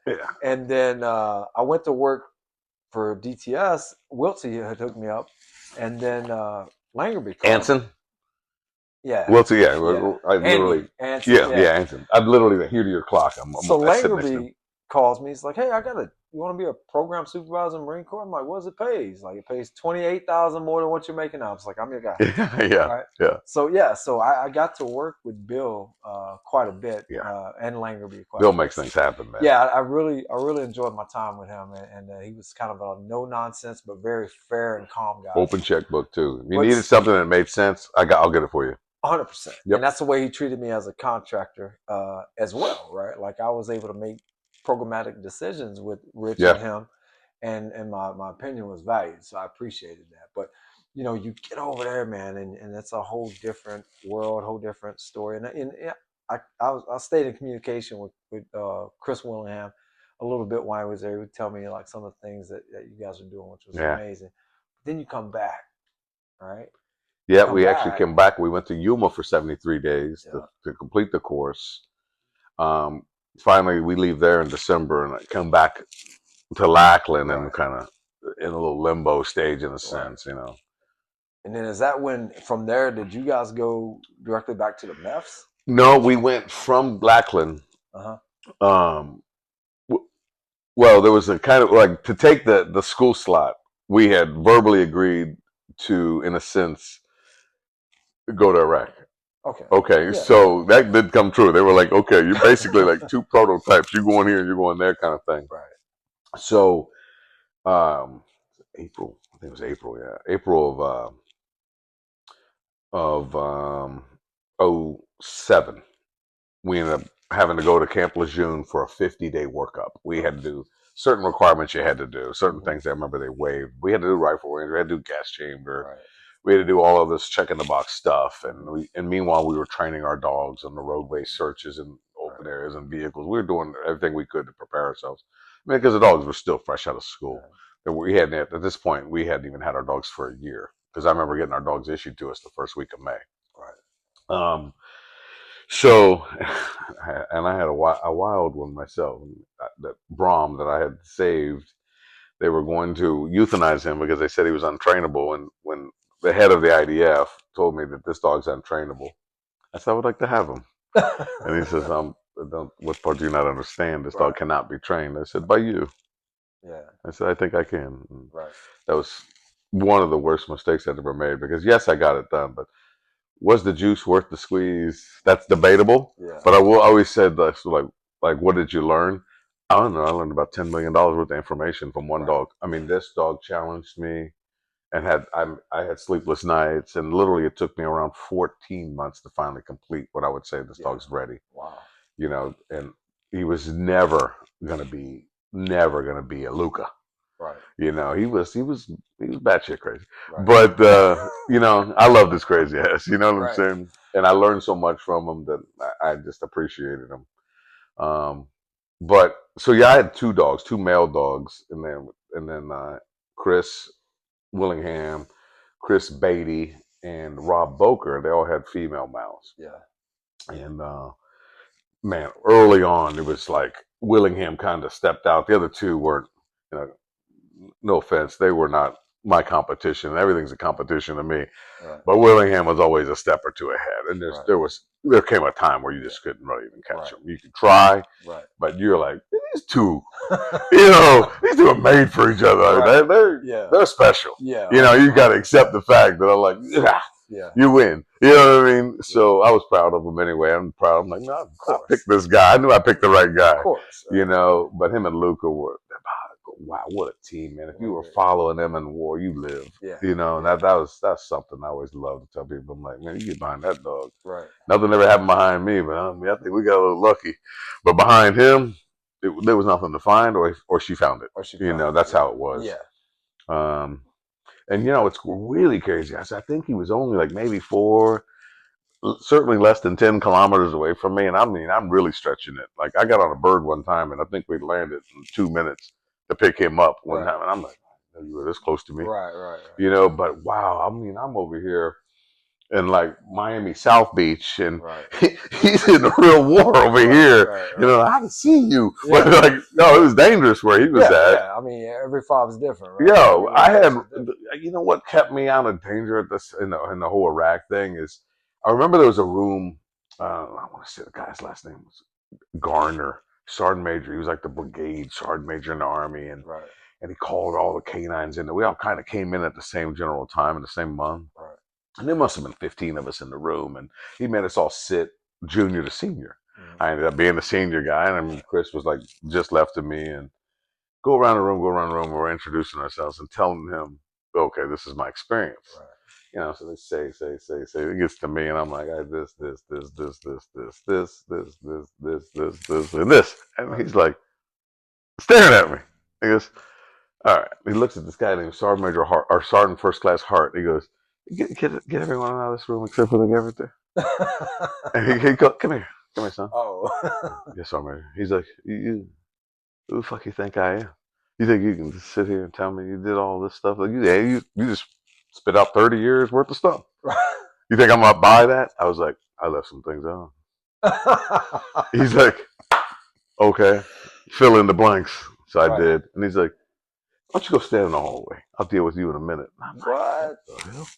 And then I went to work for DTS. Wiltsey had hooked me up, and then Langerby. Anson. Yeah. Wiltsey. Yeah. I literally. Anson. Yeah. Anson. I'm literally here to your clock. So Langerby calls me. He's like, "Hey, you want to be a program supervisor in the Marine Corps?" I'm like, "What does it pay?" He's like, "It pays $28,000 more than what you're making now." I was like, "I'm your guy." So I got to work with Bill quite a bit. And Langerby quite Bill a bit. Makes things happen, man. Yeah, I really enjoyed my time with him, and he was kind of a no nonsense but very fair and calm guy. Open checkbook too. If you needed something that made sense, I'll get it for you. 100%. And that's the way he treated me as a contractor as well, right? Like I was able to make programmatic decisions with Rich and him, and my opinion was valued, so I appreciated that. But you get over there, man, and it's a whole different world, whole different story. And I stayed in communication with Kris Willingham a little bit while I was there. He would tell me like some of the things that you guys are doing, which was amazing. But then you come back, right? Yeah, we actually came back. We went to Yuma for 73 days to complete the course. Finally, we leave there in December, and I come back to Lackland and kind of in a little limbo stage in a sense, And then is that when, from there, did you guys go directly back to the MEFs? No, we went from Lackland. Well, there was a kind of like to take the school slot. we had verbally agreed to, in a sense, go to Iraq. Okay. Okay, Yeah. so that did come true. They were like, okay, you're basically like two prototypes. You're going here and you're going there, kind of thing. Right. So, um, April, I think it was April, yeah, April of '07. We ended up having to go to Camp Lejeune for a 50-day workup. We had to do certain requirements you had to do, certain things I remember they waived. We had to do rifle range, we had to do gas chamber, Right. we had to do all of this check in the box stuff. And meanwhile we were training our dogs on the roadway searches and open Right. areas and vehicles. We were doing everything we could to prepare ourselves. I mean, because the dogs were still fresh out of school. Yeah. And we hadn't, at this point, we hadn't even had our dogs for a year. Because I remember getting our dogs issued to us the first week of May. Right. So, and I had a wild one myself. That Brahm that I had saved, they were going to euthanize him because they said he was untrainable. And when the head of the IDF told me that this dog's untrainable, I said I would like to have him. And he says, what part do you not understand? This dog cannot be trained. I said, by you. Yeah. I said, I think I can. And Right. that was one of the worst mistakes I'd ever made because yes, I got it done, but was the juice worth the squeeze? That's debatable. Yeah. But I will always said this, like, what did you learn? I don't know. I learned about $10 million worth of information from one dog. I mean, this dog challenged me, and I had sleepless nights, and literally it took me around 14 months to finally complete what I would say this dog's ready. Wow. You know, and he was never gonna be a Luca. Right. You know, he was batshit crazy. Right. But you know, I love this crazy ass. You know what I'm Right. saying? And I learned so much from him that I just appreciated him. But so yeah, I had two dogs, two male dogs, and then Kris Willingham, Chris Beatty, and Rob Boker. They all had female mouths. Yeah. And man, early on, it was like Willingham kind of stepped out. The other two weren't, you know, no offense, they were not my competition. Everything's a competition to me. Right. But Willingham was always a step or two ahead. And there came a time where you just couldn't really even catch them. You could try, but you're like, these two, these two are made for each other. I mean, they're special. Yeah. You got to accept the fact that I'm like, you win. You know what I mean? So I was proud of him anyway. I'm proud. I'm like, no, I picked this guy. I knew I picked the right guy. Of course. But him and Luca were, wow, what a team, man. If you were following them in war, you live. That's something I always love to tell people. I'm like, man, you get behind that dog. Right. Nothing ever happened behind me, but I think we got a little lucky. But behind him, there was nothing to find, or she found it. That's how it was. Yeah. And it's really crazy. I think he was only like maybe 4, certainly less than 10 kilometers away from me. And I mean, I'm really stretching it. Like I got on a bird one time, and I think we landed in 2 minutes to pick him up one time, and I'm like, you were this close to me, right. But wow, I mean, I'm over here in like Miami South Beach, and he's in the real war over here. I can see you, but like, no, it was dangerous where he was at. Yeah, I mean, every farm's different. Right? Yo, I had, what kept me out of danger at this in the whole Iraq thing is, I remember there was a room. I want to say the guy's last name was Garner. Sergeant Major. He was like the brigade sergeant major in the Army, and he called all the canines in. We all kind of came in at the same general time in the same month. Right. And there must have been 15 of us in the room, and he made us all sit junior to senior. Mm-hmm. I ended up being the senior guy, and I mean, Kris was like just left of me, and go around the room. We're introducing ourselves and telling him, okay, this is my experience. Right. So they say, it gets to me, and I'm like, this, and this. And he's like, staring at me. He goes, all right. He looks at this guy named Sergeant Major Hart, or Sergeant First Class Hart. He goes, get everyone out of this room except for the guy right there. And he goes, come here, son. Oh. Yes, Sergeant Major. He's like, who the fuck you think I am? You think you can just sit here and tell me you did all this stuff? Like, you just spit out 30 years worth of stuff. You think I'm gonna buy that? I was like, I left some things on. He's like, okay, fill in the blanks. So I did, and he's like, why don't you go stand in the hallway? I'll deal with you in a minute. I'm like, what the hell?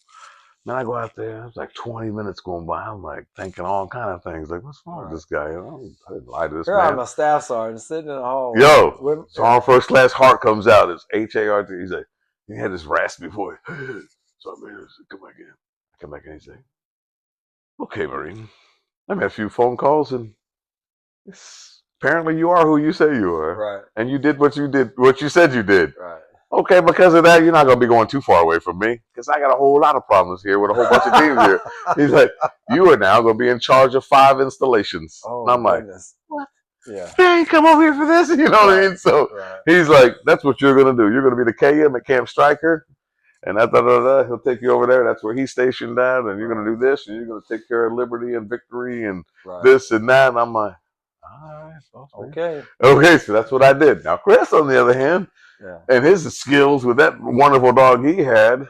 Then I go out there. It's like 20 minutes going by. I'm like thinking all kind of things. Like, what's wrong with this guy? I didn't lie to this man. I'm a staff sergeant sitting in the hallway. Yo, Sergeant First Class Hart comes out. It's HART. He's like, He had this raspy voice. So I come back in. I come back in and say, "Okay, Marine. I made a few phone calls, and apparently you are who you say you are, Right. and you did, what you said you did. Right. Okay, because of that, you're not going to be going too far away from me because I got a whole lot of problems here with a whole bunch of teams here." He's like, "You are now going to be in charge of 5 installations." Oh, and I'm like, goodness. "What? Yeah. Man, come over here for this." You know what I mean? So he's like, "That's what you're going to do. You're going to be the KM at Camp Stryker. And he'll take you over there. That's where he's stationed at. And you're going to do this. And you're going to take care of Liberty and Victory and this and that." And I'm like, all right. Okay. Okay, so that's what I did. Now, Kris, on the other hand, and his skills with that wonderful dog he had,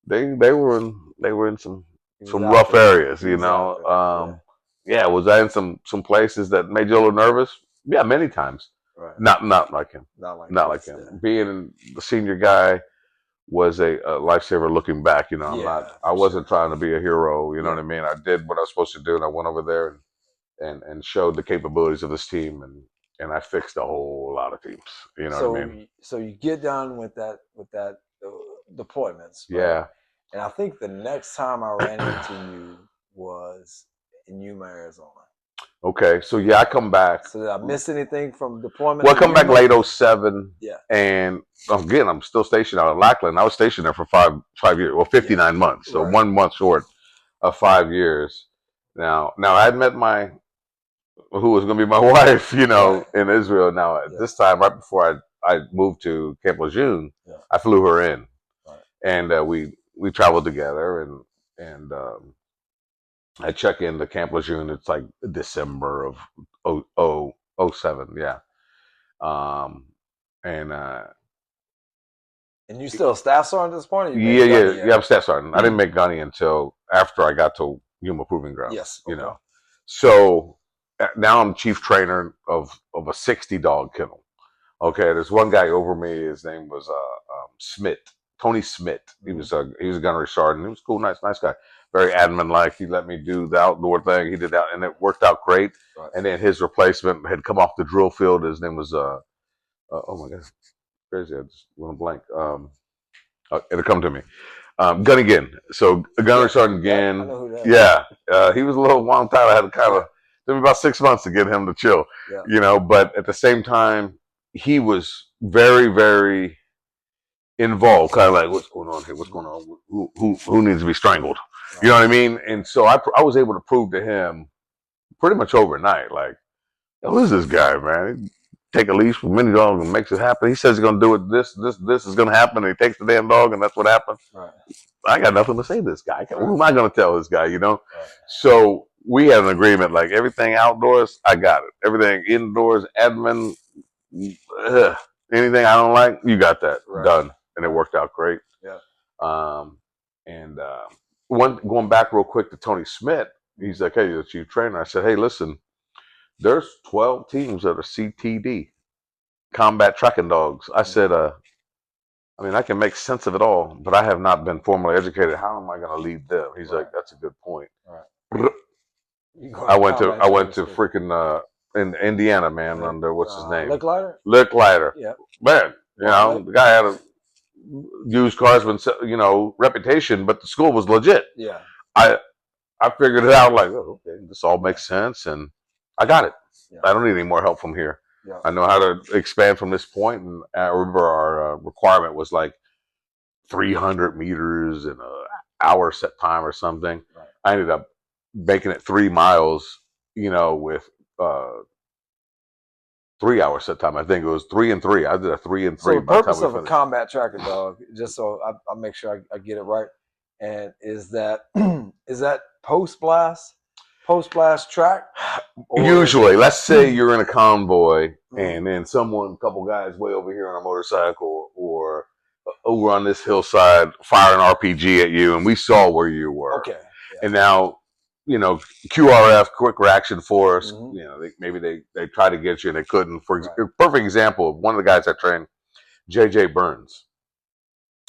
they were in some rough areas, you know. Yeah, was I in some places that made you a little nervous? Yeah, many times. Right. Not like him. Not like him. Yeah. Being the senior guy was a lifesaver looking back. You know, I wasn't trying to be a hero. You know what I mean? I did what I was supposed to do, and I went over there and showed the capabilities of this team, and I fixed a whole lot of teams. You know what I mean? So you get done with that deployments. Right? Yeah. And I think the next time I ran into you was in Yuma, Arizona. Okay, so yeah, I come back. So did I miss anything from deployment? Well, I come back late 07. Yeah. And again, I'm still stationed out of Lackland. I was stationed there for 5 years, well, 59 months. So 1 month short of 5 years. Now I had met who was going to be my wife, you know, in Israel. Now, at this time, right before I moved to Camp Lejeune, I flew her in. And we traveled together, and I check in the Camp Lejeune. It's like December of 07, yeah. And you still a staff sergeant at this point? Or yeah, I'm staff sergeant. I didn't make gunny until after I got to Yuma Proving Ground. Yes, you know. So now I'm chief trainer of a 60 dog kennel. Okay, there's one guy over me. His name was Smith, Tony Smith. He was a gunnery sergeant. He was cool, nice guy. Very admin-like. He let me do the outdoor thing. He did that, and it worked out great. And then his replacement had come off the drill field. His name was oh my god, crazy! I just went blank. It'll come to me. Gunnigan. So gunnery sergeant again. I know who that is. He was a little long time. I had to kind of took me about 6 months to get him to chill. You know, but at the same time, he was very, very involved. Kind of like, what's going on here? What's going on? Who needs to be strangled? You know what I mean? And so I was able to prove to him pretty much overnight, like, who is this guy, man? Take a leash from many dogs and makes it happen. He says he's going to do it. This is going to happen. And he takes the damn dog, and that's what happened. I got nothing to say to this guy. Who am I going to tell this guy, you know? So we had an agreement, like everything outdoors, I got it. Everything indoors, admin, anything I don't like, you got that done. And it worked out great. Going back real quick to Tony Smith, he's like, hey, you're the chief trainer. I said, hey, listen, there's 12 teams that are CTD, combat tracking dogs. I said, I mean, I can make sense of it all, but I have not been formally educated. How am I going to lead them? He's like, that's a good point. I went to freaking in Indiana, man, under what's his name? Lick Lighter. Yeah. Man, you know, the guy had a used cars, you know, reputation, but the school was legit. Yeah. I figured it out, like, oh, okay, this all makes sense, and I got it. I don't need any more help from here. I know how to expand from this point, and I remember our requirement was like 300 meters in an hour set time or something. I ended up making it 3 miles, you know, with 3 hour set time. I think it was 3 and 3. I did a 3 and 3. So the purpose of a combat tracker dog, just so I make sure I get it right, and is that post blast track? Usually, let's say you're in a convoy, and then a couple guys way over here on a motorcycle or over on this hillside fire an RPG at you, and we saw where you were. Okay. And now, you know, QRF, quick reaction force, you know, maybe they tried to get you and they couldn't. Perfect example of one of the guys I trained, J.J. Burns,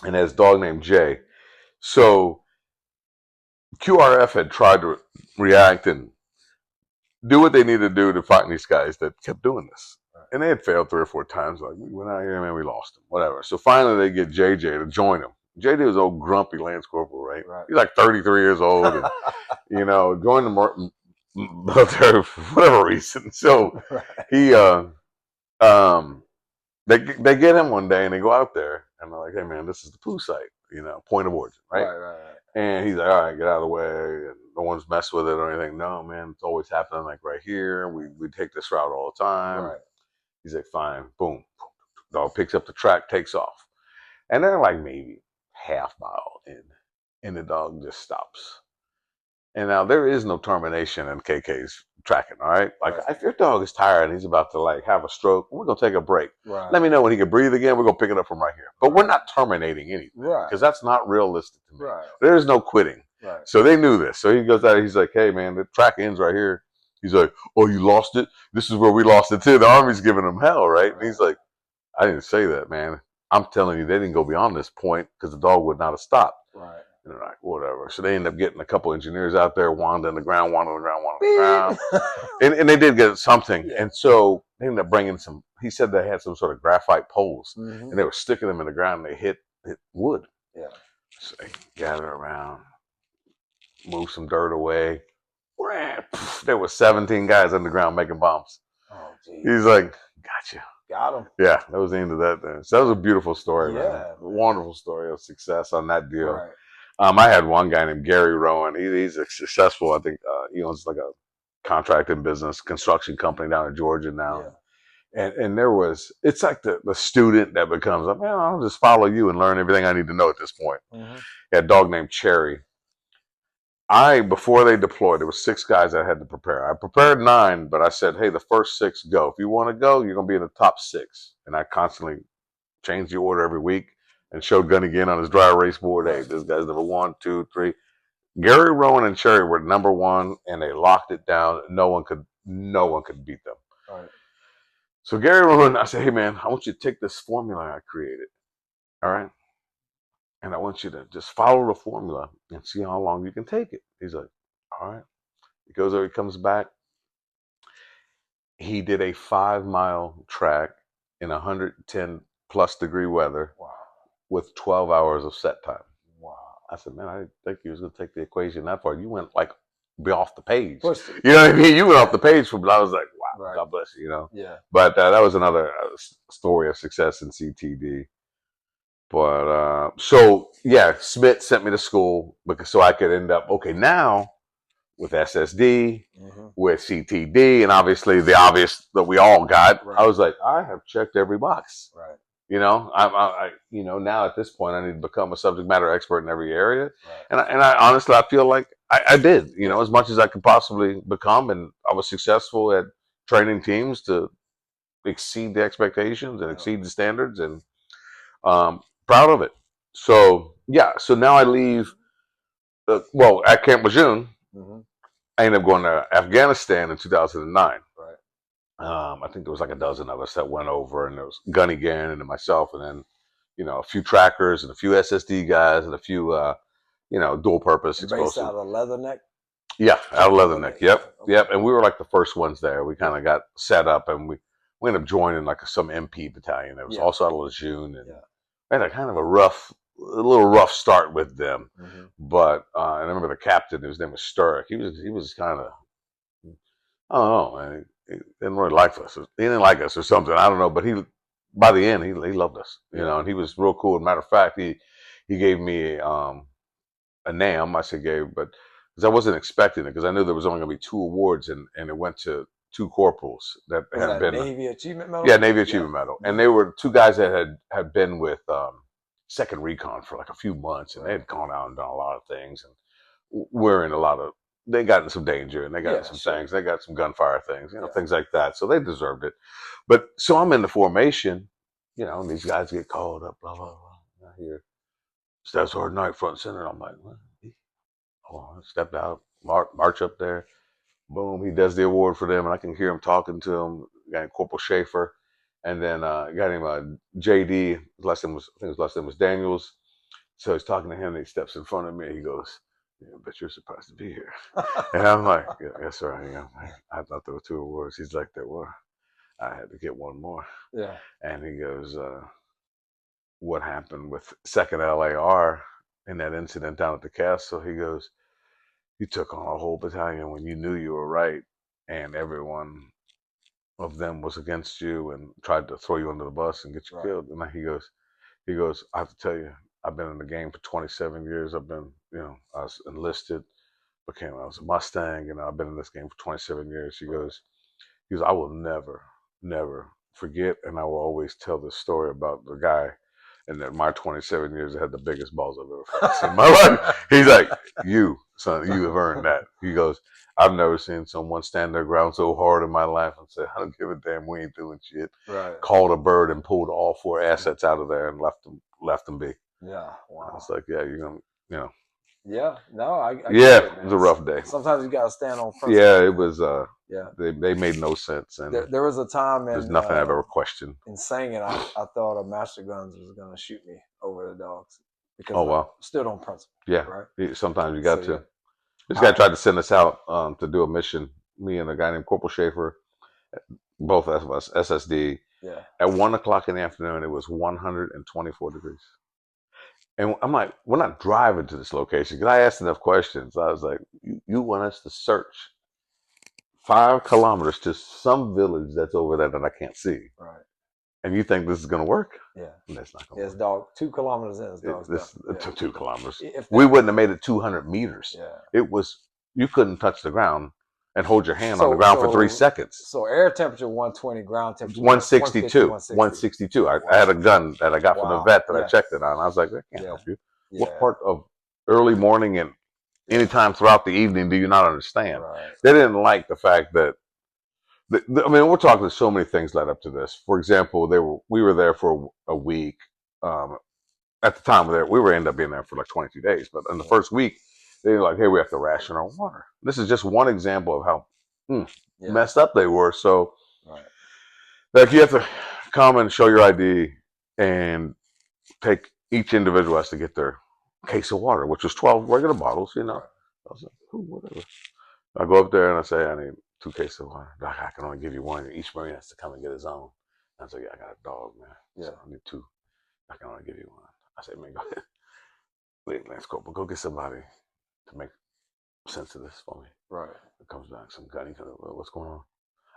and his dog named Jay. So QRF had tried to react and do what they needed to do to fight these guys that kept doing this. and they had failed 3 or 4 times. Like, we went out here, man, we lost him, whatever. So finally, they get JJ to join him. JJ was old grumpy Lance Corporal, right? He's like 33 years old, and joined the military for whatever reason. So he, they get him one day, and they go out there, and they're like, "Hey, man, this is the poo site, point of origin, right?" Right. And he's like, "All right, get out of the way, and no one's messed with it or anything." No, man, it's always happening like right here. We take this route all the time. Right. He's like, "Fine, boom." Dog picks up the track, takes off, and they're like maybe half mile in, and the dog just stops. And now there is no termination in KK's tracking, all right? Like, if your dog is tired and he's about to like have a stroke, we're gonna take a break. Right. Let me know when he can breathe again. We're gonna pick it up from right here. But we're not terminating anything, Right? Because that's not realistic to me. Right. There's no quitting. Right. So they knew this. So he goes out. He's like, "Hey, man, the track ends right here." He's like, "Oh, you lost it? This is where we lost it too." The Army's giving him hell, right? And he's like, "I didn't say that, man. I'm telling you, they didn't go beyond this point because the dog would not have stopped." Right. And they're like, whatever. So they end up getting a couple engineers out there, wandering the ground. And they did get something. Yeah. And so they ended up bringing some, he said they had some sort of graphite poles, and they were sticking them in the ground, and they hit wood. Yeah. So they gather around, move some dirt away. There were 17 guys underground making bombs. Oh, geez. He's like, "Gotcha. Got him." Yeah, that was the end of that then. So that was a beautiful story, man. A wonderful story of success on that deal. Right. I had one guy named Gary Rowan. He's a successful, I think, he owns like a contracting business, construction company down in Georgia now. Yeah. And it's like the student that becomes, like, "Man, I'll just follow you and learn everything I need to know at this point." Mm-hmm. He had a dog named Cherry. Before they deployed, there were 6 guys I had to prepare. I prepared 9, but I said, "Hey, the first 6 go. If you want to go, you're going to be in the top 6. And I constantly changed the order every week and showed Gunny again on his dry erase board. "Hey, this guy's number 1, 2, 3. Gary, Rowan, and Cherry were number 1, and they locked it down. No one could beat them. All right. So Gary Rowan, I said, "Hey, man, I want you to take this formula I created. All right. And I want you to just follow the formula and see how long you can take it." He's like, "All right." He goes over, he comes back. He did a 5-mile track in 110 plus degree weather. Wow. With 12 hours of set time. Wow. I said, "Man, I didn't think you was going to take the equation that far. You went like be off the page." You know what I mean? You went off the page but I was like, wow, right. God bless you, Yeah. But that was another story of success in CTD. But so yeah, Smith sent me to school so I could end up now with SSD, with CTD, and obviously the obvious that we all got. Right. I was like, I have checked every box. Right. I now at this point I need to become a subject matter expert in every area, right. and I honestly I feel like I did as much as I could possibly become, and I was successful at training teams to exceed the expectations and exceed the standards, and proud of it. So so now I leave. At Camp Lejeune, I ended up going to Afghanistan in 2009. Right. I think there was like a dozen of us that went over, and there was Gunny Gann and myself, and then a few trackers and a few SSD guys and a few dual purpose explosives. Based out of Leatherneck. Yeah, out of Leatherneck. Yep, okay. Yep. And we were like the first ones there. We kind of got set up, and we ended up joining like some MP battalion. It was also out of Lejeune, and we had a kind of a little rough start with them. But and I remember the captain, his name was Sturrock. He was kind of, I don't know, man. He didn't really like us. He didn't like us or something. I don't know. But by the end, he loved us. And he was real cool. As a matter of fact, he gave me a NAM. I said gave, but because I wasn't expecting it, because I knew there was only going to be 2 awards, and it went to 2 corporals that had been Navy Achievement Medal. Yeah, Navy Achievement Medal, and they were 2 guys that had been with Second Recon for like a few months, and they had gone out and done a lot of things, and we're in a lot of. They got in some danger, and they got in some things. They got some gunfire things, things like that. So they deserved it. But so I'm in the formation, and these guys get called up, blah blah blah. I hear Staff Sergeant Knight front and center. I'm like, what? Oh, I stepped out, march up there. Boom, he does the award for them, and I can hear him talking to him. Guy Corporal Schaefer, and then got him JD. I think his last name was Daniels. So he's talking to him, and he steps in front of me. He goes, "I bet you're surprised to be here." And I'm like, "Yes, sir, I am. I thought there were 2 awards." He's like, "There were." I had to get one more. Yeah. And he goes, what happened with Second LAR in that incident down at the castle? He goes, you took on a whole battalion when you knew you were right, and everyone of them was against you and tried to throw you under the bus and get you killed. And he goes, I have to tell you, I've been in the game for 27 years. I've been, I was enlisted, I was a Mustang, and I've been in this game for 27 years. He goes, I will never, never forget, and I will always tell this story about the guy. And that my 27 years, I had the biggest balls I've ever seen in my life. He's like, you, son, you have earned that. He goes, I've never seen someone stand their ground so hard in my life and say, I don't give a damn, we ain't doing shit. Right. Called a bird and pulled all 4 assets out of there and left them be. Yeah. Wow. I was like, yeah, you're going to, Yeah. No, I yeah, get it, it was a rough day. Sometimes you got to stand on principle. Yeah, it was, yeah. They made no sense. And there was a time there's nothing I've ever questioned. In singing, I thought a Master Guns was going to shoot me over the dogs. Because I stood on principle. Yeah. Right. Sometimes you got to. Yeah. This guy tried to send us out to do a mission. Me and a guy named Corporal Schaefer, both of us, SSD. Yeah. At 1:00 in the afternoon, it was 124 degrees. And I'm like, we're not driving to this location. Because I asked enough questions. I was like, you want us to search 5 kilometers to some village that's over there that I can't see. Right. And you think this is going to work? Yeah. That's not going to work. It's dog 2 kilometers in. It's dog 2 kilometers. We wouldn't have made it 200 meters. Yeah. It was, you couldn't touch the ground and hold your hand on the ground for 3 seconds. So air temperature 120, ground temperature 162. 162. I had a gun that I got from the vet that I checked it on. I was like, that can't help you. Yeah. What part of early morning and anytime throughout the evening do you not understand? Right. They didn't like the fact that, I mean, we're talking so many things led up to this. For example, we were there for a week. At the time we were ended up being there for like 22 days. But in the first week, they were like, hey, we have to ration our water. This is just one example of how messed up they were. So, like, you have to come and show your ID and take, each individual has to get their case of water, which was 12 regular bottles, I was like, whatever. I go up there and I say, I need 2 cases of water. I can only give you 1. Each Marine has to come and get his own. I was like, yeah, I got a dog, man. Yeah. So I need 2. I can only give you 1. I said, man, go ahead. Wait, Lance Corporal, go get somebody to make sense of this for me. Right. It comes back, some guy, he comes, what's going on?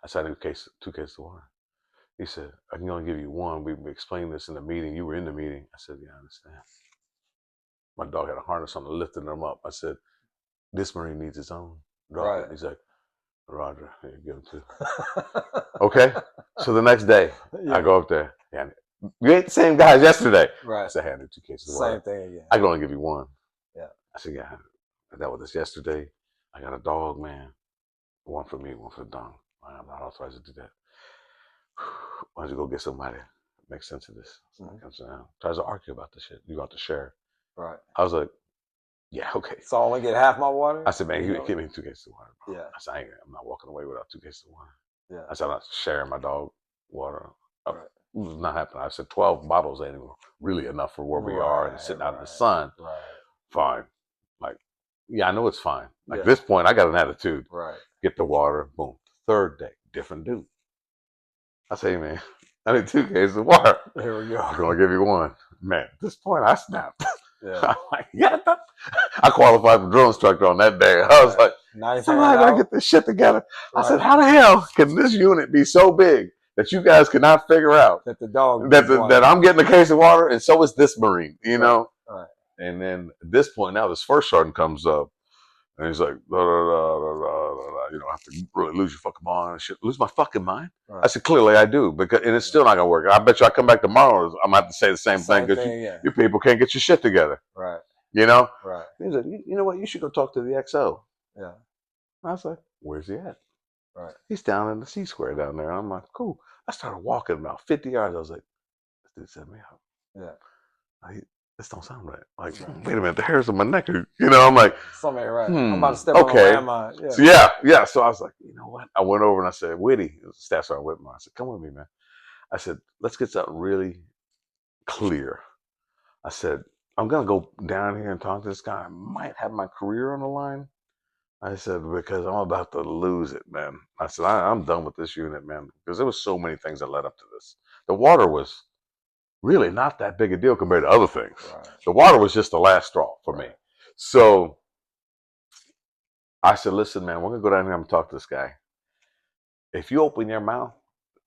I said, I need 2 cases of water. He said, I can only give you 1. We explained this in the meeting. You were in the meeting. I said, yeah, I understand. My dog had a harness on, lifting them up. I said, this Marine needs his own dog. Right. He's like, Roger, here, give him 2. Okay. So the next day, I go up there. Yeah, you ain't the same guy as yesterday. Right. I said, I had 2 cases of Same water. thing again. I can only give you 1. Yeah. I said, yeah, I dealt with this yesterday. I got a dog, man. 1 for me, 1 for the dog. I'm not authorized to do that. Why don't you go get somebody that makes sense of this? Somebody comes down, tries to argue about this shit. You got to share. Right. I was like, yeah, okay. So I only get half my water? I said, man, give me 2 cases of water, bro. Yeah. I said, I'm not walking away without 2 cases of water. Yeah. I said, I'm not sharing my dog water. Right. It was not happening. I said 12 bottles ain't really enough for where we are and sitting out in the sun. Right. Fine. Like, yeah, I know it's fine. Like, at this point, I got an attitude. Right. Get the water. Boom. 3rd day, different dude. I say, man, I need 2 cases of water. Here we go. I'm going to give you 1. Man, at this point, I snapped. Yeah. I'm like, yeah. I qualified for drill instructor on that day. I was like, somebody got to get this shit together. Right. I said, how the hell can this unit be so big that you guys cannot figure out that the dog that I'm getting a case of water and so is this Marine, know? Right. And then at this point now, this first sergeant comes up and he's like, you don't have to really lose your fucking mind and shit. Lose my fucking mind? Right. I said, clearly I do, and it's still not gonna work. I bet you I come back tomorrow, I'm gonna have to say the same thing because you people can't get your shit together. Right. Right. He's like, you know what? You should go talk to the XO. Yeah. I was like, where's he at? Right. He's down in the C square down there. I'm like, cool. I started walking about 50 yards. I was like, this dude set me up. Yeah. This don't sound right. Like, wait a minute, the hairs on my neck are, I'm like, something ain't right. I'm about to step on a landmine. Yeah. So yeah. So I was like, you know what? I went over and I said, Whitty, Staff Sergeant Whitmore. I said, come with me, man. I said, let's get something really clear. I said, I'm gonna go down here and talk to this guy. I might have my career on the line, I said, because I'm about to lose it, man. I said, I'm done with this unit, man, because there was so many things that led up to this. The water was really not that big a deal compared to other things. Right. The water was just the last straw for me. So I said, listen, man, we're going to go down here and talk to this guy. If you open your mouth,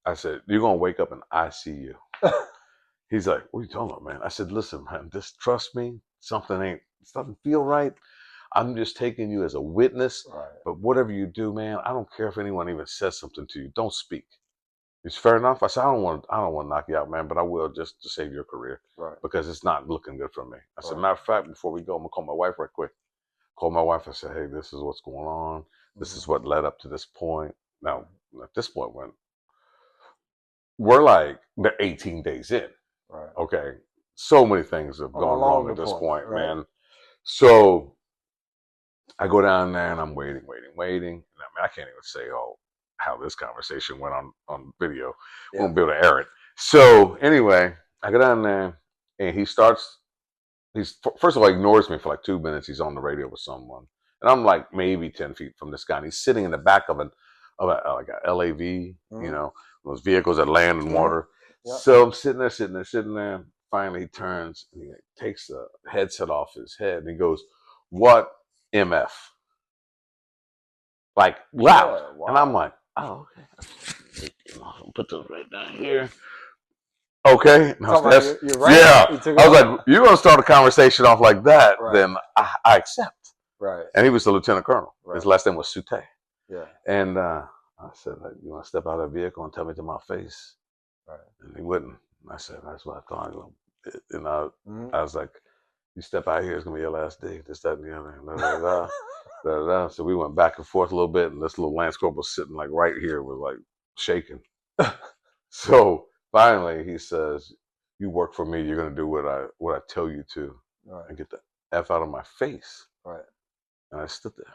I said, you're going to wake up in ICU. He's like, what are you talking about, man? I said, listen, man, just trust me. Something feel right. I'm just taking you as a witness. Right. But whatever you do, man, I don't care if anyone even says something to you. Don't speak. It's fair enough. I said, I don't want to knock you out, man, but I will just to save your career. Right. Because it's not looking good for me. I said, Right. matter of fact, before we go, I'm gonna call my wife right quick. Call my wife. I said, hey, this is what's going on. This is what led up to this point. Now, at this point, when we're like they're 18 days in. Right. Okay. So many things have gone wrong at this point, right. man. So I go down there and I'm waiting. And I mean, I can't even say how this conversation went on video. Yeah. Won't be able to air it. So anyway, I go down there and he's first of all ignores me for like 2 minutes. He's on the radio with someone, and I'm like maybe 10 feet from this guy. And he's sitting in the back of like a LAV, you know, those vehicles that land in water. Yep. So I'm sitting there. Finally, he turns and he takes the headset off his head and he goes, "What MF?" Like loud. Yeah, wow. And I'm like, "Oh, okay. I'll put those right down here." Okay. No, you're right. Yeah. I was like, you're going to start a conversation off like that, then I accept. Right. And he was a lieutenant colonel. Right. His last name was Sute. Yeah. And I said, you want to step out of the vehicle and tell me to my face? Right. And he wouldn't. I said, that's what I thought. And I was like, you step out here, it's going to be your last day. This, that, and the other. Da, da, da, da, da. So we went back and forth a little bit, and this little Lance Corporal was sitting like right here, was like shaking. So finally, he says, "You work for me. You're going to do what I tell you to, and get the F out of my face." Right. And I stood there.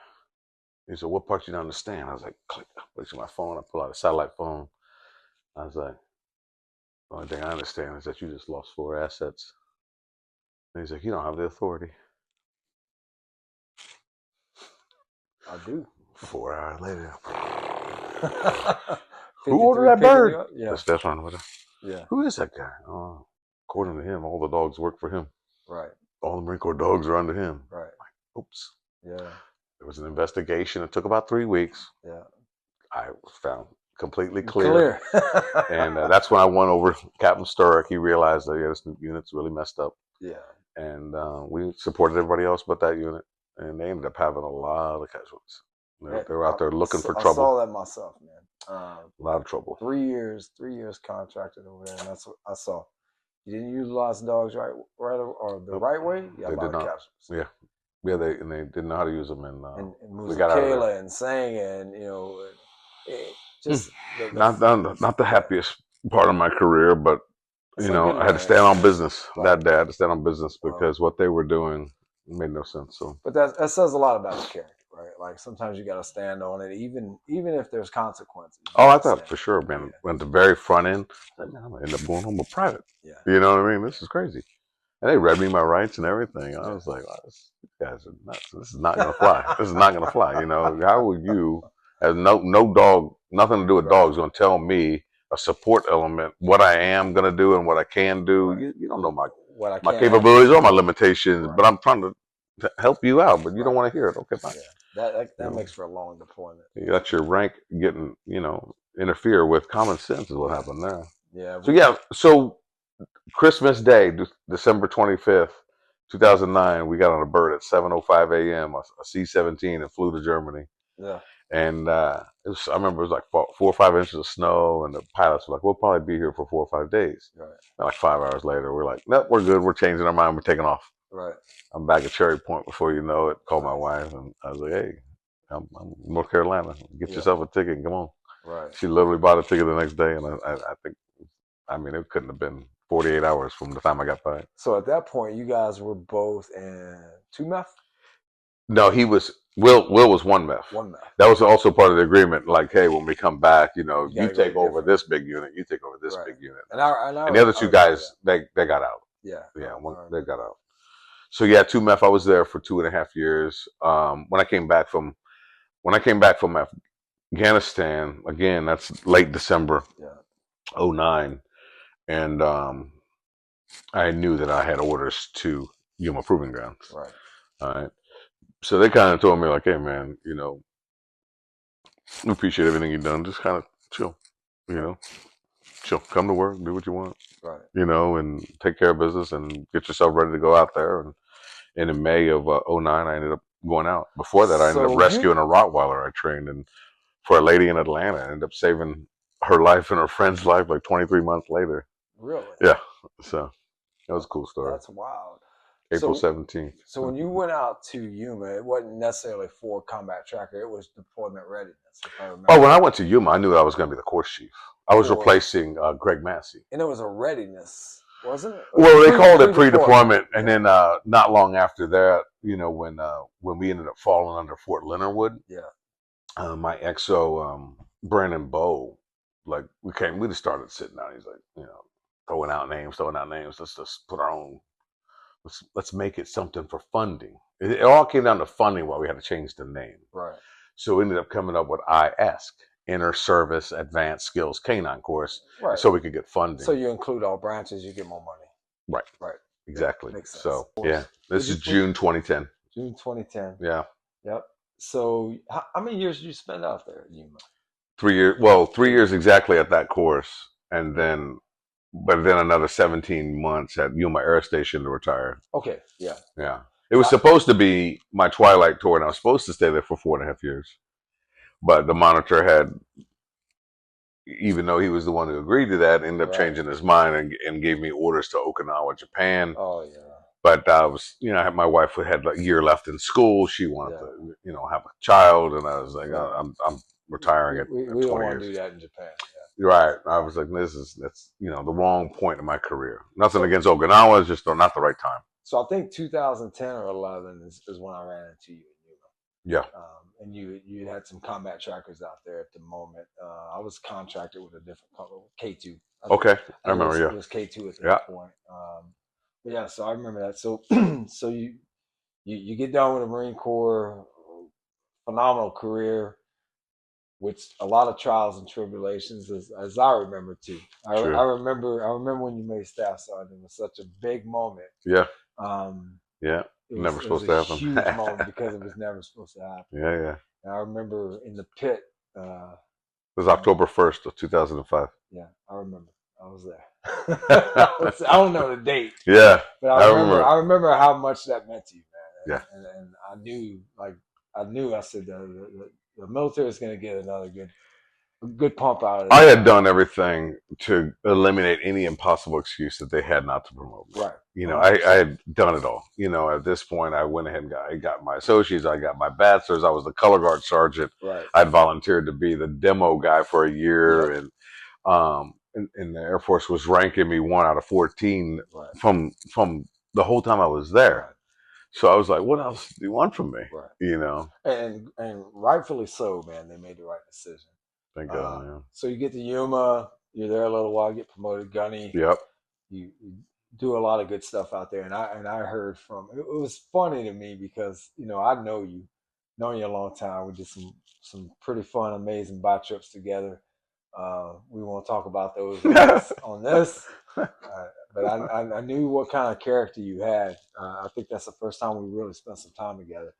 He said, "What part you don't understand?" I was like, "Click." I put my phone. I pull out a satellite phone. I was like, "The only thing I understand is that you just lost 4 assets." And he's like, "You don't have the authority." I do. 4 hours later. Who ordered that bird? Yeah. That's on with him. Yeah. Who is that guy? According to him, all the dogs work for him. Right. All the Marine Corps dogs are under him. Right. Like, oops. Yeah. There was an investigation. It took about 3 weeks. Yeah. I was found completely clear. And that's when I won over Captain Sturrock. He realized that this unit's really messed up. Yeah. And we supported everybody else but that unit. And they ended up having a lot of casualties. They were out there looking for trouble. I saw that myself, man. A lot of trouble. 3 years contracted over there, and that's what I saw. You didn't utilize dogs right or the right way. You got a lot of casualties. Yeah. They didn't know how to use them, and we got out of there. And sang, and just not the happiest part of my career, but I had to stand on business that day. I had to stand on business because what they were doing made no sense. So, but that says a lot about your character. Right, like sometimes you got to stand on it, even if there's consequences. Oh, I thought for sure, man. Yeah. At the very front end, I'm gonna end up going home with private. Yeah, you know what I mean. This is crazy, and they read me my rights and everything. I was like, oh, these guys are nuts. This is not gonna fly. This is not gonna fly. How will you, as no dog, nothing to do with dogs, gonna tell me a support element what I am gonna do and what I can do? Right. You don't know my capabilities or my limitations, but I'm trying to help you out, but you don't want to hear it. Okay, fine. Yeah. That makes for a long deployment. You got your rank getting, interfere with common sense is what happened there. Yeah. So Christmas Day, December 25th, 2009, we got on a bird at 7:05 a.m. a C-17 and flew to Germany. Yeah. And I remember it was like 4 or 5 inches of snow, and the pilots were like, "We'll probably be here for 4 or 5 days." Right. And like 5 hours later, we're like, "Nope, we're good. We're changing our mind. We're taking off." Right. I'm back at Cherry Point before you know it. Called my wife, and I was like, "Hey, I'm North Carolina. Get yourself a ticket and come on." Right. She literally bought a ticket the next day, and I think, it couldn't have been 48 hours from the time I got back. So at that point, you guys were both in 2 MEF? No, he was. Will was 1 MEF. 1 MEF. That was also part of the agreement. Like, hey, when we come back, you take over this big unit. You take over this big unit. And the other 2 guys, they got out. Yeah. Yeah. They got out. So 2 MEF. I was there for 2.5 years. When I came back from when I came back from Afghanistan, again, that's late December Yeah. '09, and I knew that I had orders to Yuma Proving Grounds. Right. All right. So they kind of told me like, hey man, we appreciate everything you've done. Just kind of chill, you know, chill. Come to work, do what you want, Right. and take care of business and get yourself ready to go out there. And in May of '09, I ended up going out. Before that, I ended up So rescuing a Rottweiler I trained and for a lady in Atlanta. I ended up saving her life and her friend's life like 23 months later. really? Yeah. So that was a cool story. That's wild. April So 17th. so when you went out to Yuma, it wasn't necessarily for combat tracker. It was deployment readiness, if I Oh, remember. when I went to Yuma, I knew I was going to be the course chief. I was For replacing Greg Massey. and it was a readiness, wasn't it? Well, they called it Pre-deployment. pre-deployment, and Yeah. then not long after that, when we ended up falling under Fort Leonard Wood, Yeah. my XO Brandon Bowe, like we just started sitting down. He's like, throwing out names. Let's just put our own. Let's make it something for funding. It all came down to funding. Why we had to change the name. Right. So we ended up coming up with IASC, Inter Service Advanced Skills Canine Course, Right. so we could get funding. So you include all branches, you get more money. Right. Right. Exactly. Yeah, makes sense. So yeah, this is June 2010. June 2010. Yeah. Yep. So how many years did you spend out there at Yuma? 3 years. Well, 3 years exactly at that course, and then another 17 months at Yuma Air Station to retire. Okay. Yeah. Yeah. It was supposed to be my twilight tour, and I was supposed to stay there for 4.5 years. But the monitor had, even though he was the one who agreed to that, ended up changing his mind and gave me orders to Okinawa, Japan. Oh yeah. But I was, my wife had a year left in school. She wanted to, have a child, and I was like, I'm retiring at 20 we don't want years. to do that in Japan. Yeah. Right. I was like, that's the wrong point in my career. Nothing against Okinawa, it's just not the right time. So I think 2010 or 11 is when I ran into you in Yuma. Yeah. And you had some combat trackers out there at the moment. I was contracted with a different company, K2. Okay, I remember. It was K2 at that point. Yeah, so I remember that. So so you get done with the Marine Corps, phenomenal career, with a lot of trials and tribulations, as I remember too. I remember when you made staff sergeant. It was such a big moment. Yeah. Yeah. Never supposed to happen. Huge moment because it was never supposed to happen. Yeah. And I remember in the pit. It was October 1st of 2005. Yeah, I remember. I was there. I don't know the date. Yeah, but I remember how much that meant to you, man. And I knew, I said the military is going to get another good pump out of it. I had done everything to eliminate any impossible excuse that they had not to promote me. Right. I had done it all. At this point, I went ahead and got my associates. I got my bachelor's. I was the color guard sergeant. Right. I'd volunteered to be the demo guy for a year, and the Air Force was ranking me 1 out of 14 from the whole time I was there. Right. So I was like, what else do you want from me? Right. And rightfully so, man. They made the right decision. Thank God, man. So you get to Yuma, you're there a little while, get promoted gunny. Yep. You do a lot of good stuff out there, and I heard from. It was funny to me because I known you a long time. We did some pretty fun, amazing bike trips together. We won't talk about those on this, but I knew what kind of character you had. I think that's the first time we really spent some time together.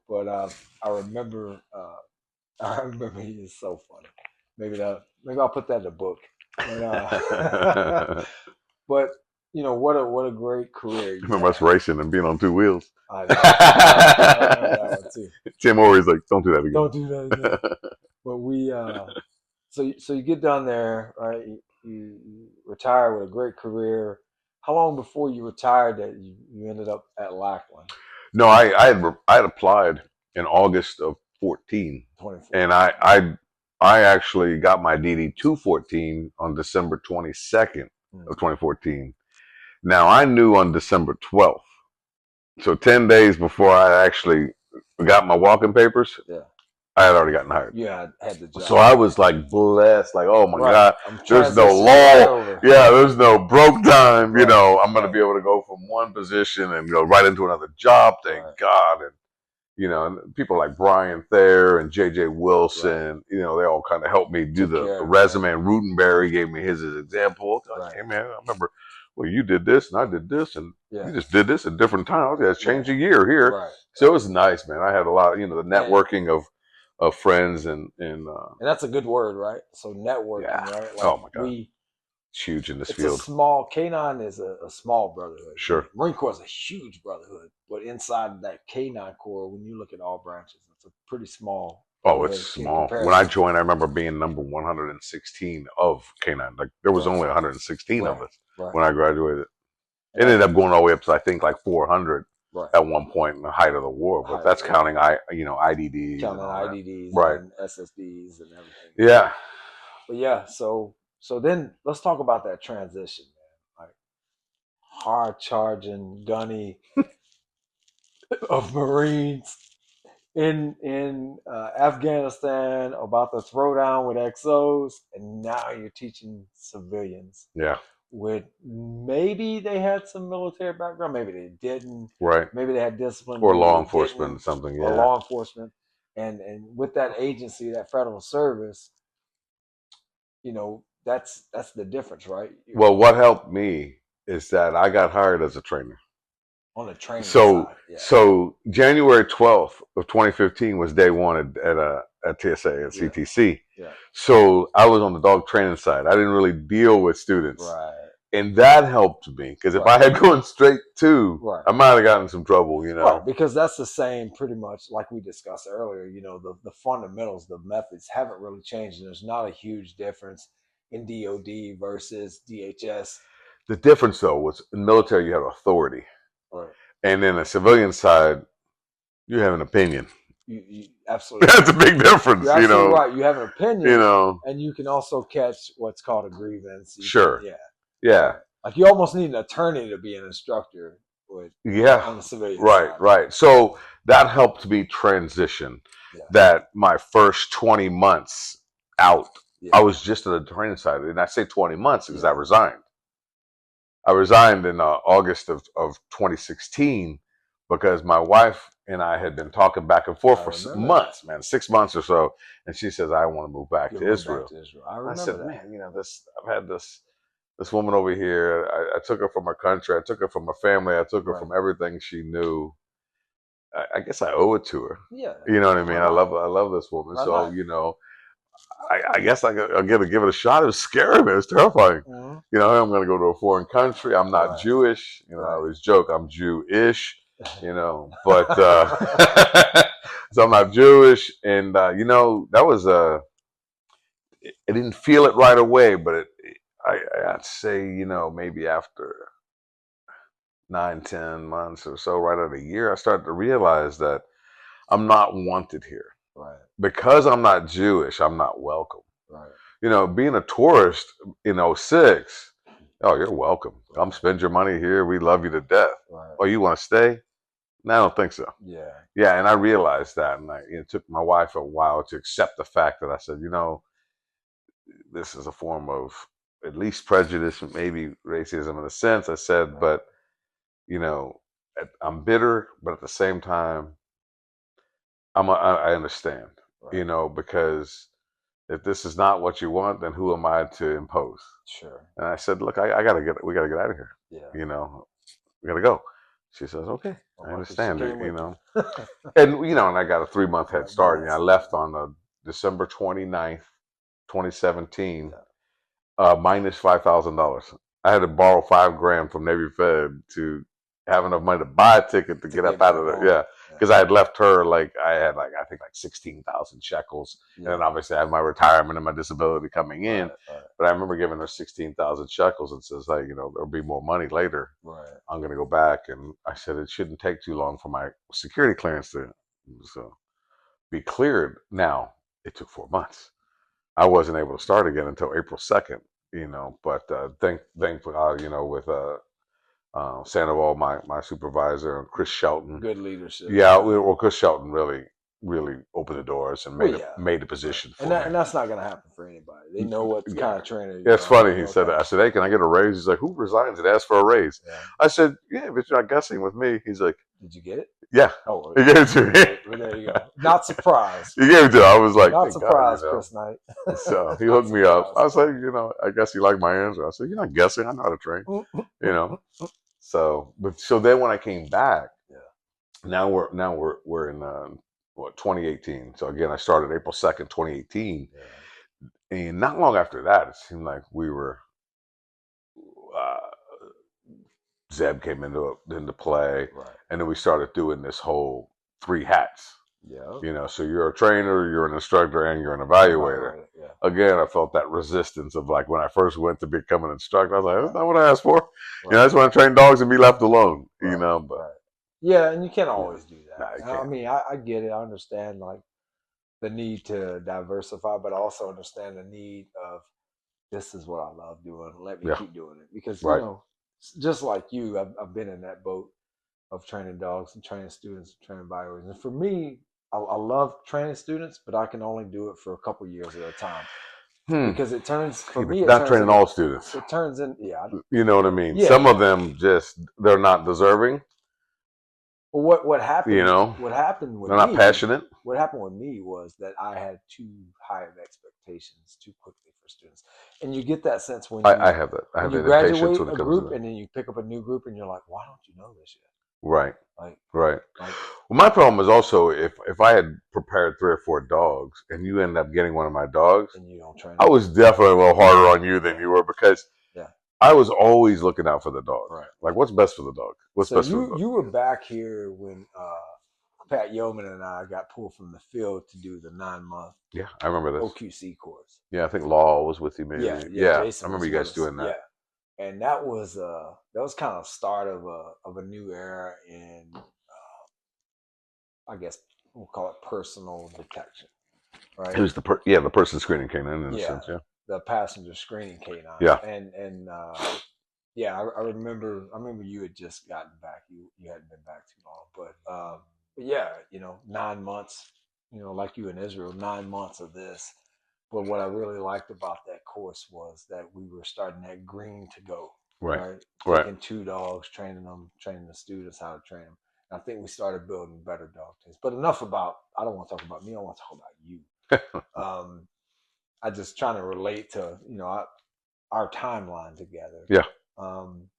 But I remember he is so funny. Maybe I'll put that in the book. But, but what a great career. Remember us racing and being on 2 wheels. I remember that one too. Tim always like, don't do that again. Don't do that again. But we so you get down there, right? You retire with a great career. How long before you retired that you ended up at Lackland? No, I had applied in August of 14, and I actually got my DD 214 on December 22nd of 2014. Now I knew on December 12th, so 10 days before I actually got my walking papers. Yeah. I had already gotten hired. Yeah, I had the job. So I was like blessed, like, oh my God, there's no lull. Yeah, there's no broke time. I'm going to be able to go from one position and go right into another job. Thank God. you know, and people like Brian Thayer and J.J. Wilson, you know, they all kind of helped me do Took the care of it, resume. And Rutenberry gave me his example. Like, right. hey, man, I remember, well, you did this and I did this, and Yeah, you just did this at different times. Yeah, it's yeah, changed a year here. right, So it right. was nice, man. I had a lot, you know, the networking of friends And that's a good word, right? So networking, yeah. right? Like Oh my God, it's huge in this it's a field. small K9 is a small brotherhood. Sure. Marine Corps is a huge brotherhood, but inside that K9 Corps, when you look at all branches, it's a pretty small Oh, it's brotherhood in small. When I comparison. joined, I remember being number 116 of K9. Like there was Right, only 116 of right, us right. when I graduated. And It ended that up going all the way up to I think like 400 right, at one point in the height of the war. But height of that's the war, counting you know, IDDs and counting all that. IDDs Right. and SSDs and everything. Yeah. But yeah, so then let's talk about that transition, man. Like hard charging, gunny of Marines in Afghanistan about to throw down with XOs, and now you're teaching civilians. Yeah. With maybe they had some military background, maybe they didn't. Right. Maybe they had discipline, Or maybe law they enforcement or didn't, something. or Yeah. law enforcement. And with that agency, that federal service, that's the difference, right? Well, what helped me is that I got hired as a trainer. On the training So side, yeah, so January 12th of 2015 was day one at TSA at yeah, CTC. yeah, So I was on the dog training side. I didn't really deal with students. right, And that helped me because if I right, had gone straight to, right. I might have gotten in some trouble, you Right, know. because that's the same pretty much like we discussed earlier. The fundamentals, the methods haven't really changed, and there's not a huge difference in DoD versus DHS. The difference though was in the military you have authority, Right. and then the civilian side you have an opinion. You absolutely That's right. a big difference, You're you absolutely know. right. You have an You opinion, know, and you can also catch what's called a grievance. You can, sure, yeah, yeah, right. Like you almost need an attorney to be an instructor with yeah, on the civilian right, side. right. So that helped me transition. Yeah, That my first 20 months out, yeah, I was just at the training side, and I say 20 months because yeah. I resigned. I resigned in August of 2016 because my wife and I had been talking back and forth I for remember that. months, man, 6 months or so. And she says, I want to move back You're to moving back Israel. to Israel. I And I remember said, that. man, you know, I've had this woman over here. I took her from her country. I took her from her family. I took her Right. from everything she knew. I guess I owe it to her. Yeah. You know what I mean? Why not? I love this woman. Why So, not? you know, I guess I'm going to give it a shot. It was scary, man. It was terrifying. Mhm. You know, I'm going to go to a foreign country. I'm not Right. Jewish. You know, I Right. always joke I'm Jewish. You know, but so I'm not Jewish, and you know that was I didn't feel it right away, but I'd say you know maybe after 9, 10 months or so, right out of a year, I started to realize that I'm not wanted here Right. because I'm not Jewish. I'm not welcome. Right. You know, being a tourist in '06, oh, you're welcome. Come Right. spend your money here. We love you to death. Right. Oh, you want to stay? No, I don't think so. Yeah. Yeah, and I realized that, and it took my wife a while to accept the fact that I said, you know, this is a form of at least prejudice, maybe racism in a sense. I said, Right. but you know, I'm bitter, but at the same time, I understand, Right. you know, because if this is not what you want, then who am I to impose? Sure. And I said, look, we gotta get out of here. Yeah. You know, we gotta go. She says, okay, I'm I lucky she understand it, came you with you. know. And, you know, and I got a 3 month head Right, start. And I blessed. left on December 29th, 2017, Yeah. minus $5,000. I had to borrow 5 grand from Navy Fed to have enough money to buy a ticket to To get get up out of back there. home. Yeah. Yeah. Because I had left her like I had like I think like 16,000 shekels, and Yeah. then obviously I had my retirement and my disability coming in. Right. Right. But I remember giving her 16,000 shekels and says, "Hey, you know, there'll be more money later. Right. I'm going to go back." And I said it shouldn't take too long for my security clearance to so be cleared. Now it took 4 months. I wasn't able to start again until April 2nd. You know, but thankfully, you know, with Sandoval, my supervisor, and Kris Shelton. Good leadership. Yeah, Yeah. well, Kris Shelton really opened the doors and Well, yeah. made a Right. position And for me. that's not gonna happen for anybody. They know what Yeah, kind of trainer yeah, you it's are. They funny. know He what said, kind I of said, hey, can I get a raise? He's like, who resigns and asks for a raise? yeah. I said, yeah, but you're not guessing with me. He's like, Did you get it? Yeah, Oh, he gave it to me. well, there you go. Not surprised. He gave it to me. I was like, Not thank God, surprised, Kris Knight. So he Not hooked me up. I surprised. was like, I guess you like my answer. I said, you're not guessing. I know how to train. You know. So, but so then when I came back, Yeah. now we're in what 2018. So again, I started April 2nd, 2018, Yeah. and not long after that, it seemed like we were. Uh, Zeb came into play, Right. and then we started doing this whole three hats. Yeah. So you're a trainer, you're an instructor, and you're an And evaluator. evaluate it. Yeah. Again, I felt that resistance of like when I first went to become an instructor, I was like, that's Right. not what I asked for. Right. I just want to train dogs and be left alone. Right. But Right. Yeah, and you can't you know, always do nah, I that. I can't. mean, I get it. I understand like the need to diversify, but I also understand the need of this is what I love doing. Let me Yeah, keep doing it because right. just like you, I've been in that boat of training dogs and training students and training bioways. And for me, I love training students, but I can only do it for a couple years at a time because it turns for Yeah, but me it not turns training into all students. it turns in yeah You know what I mean? yeah Some of yeah. them just they're not deserving. Well, what You happened? know, What happened with they're not me? passionate. What happened with me was that I had too high of expectations too quickly for students, and you get that sense I have that. I when have you that impatience graduate when it a comes to group that. and then you pick up a new group and you're like, why don't you know this yet? Right. Like Right. like Well, my problem is also if I had prepared 3 or 4 dogs and you end up getting one of my dogs, and you don't train I them. was definitely a little harder on you than Yeah, you were because yeah, I was always looking out for the dog. right. Like, what's best for the dog? What's So best for the dog? you were back here when Pat Yeoman and I got pulled from the field to do the 9 month Yeah, I remember this. OQC course. Yeah, I think Law was with you Yeah, maybe. yeah. Yeah, I Jason remember was you with guys us. doing that. Yeah, and that was kind of start of a new era in I guess we'll call it personal detection, It right? was the person screening canine in a Yeah, sense. Yeah. the passenger screening canine, Yeah. and yeah, I remember you had just gotten back. You hadn't been back too long, but yeah, 9 months, like you in Israel, 9 months of this. But what I really liked about that course was that we were starting that green to go, Right. right? Right. Taking two dogs, training them, training the students how to train them. And I think we started building better dog teams. But enough about. I don't want to talk about me. I want to talk about you. Um, I just trying to relate to our timeline together. Yeah. Um,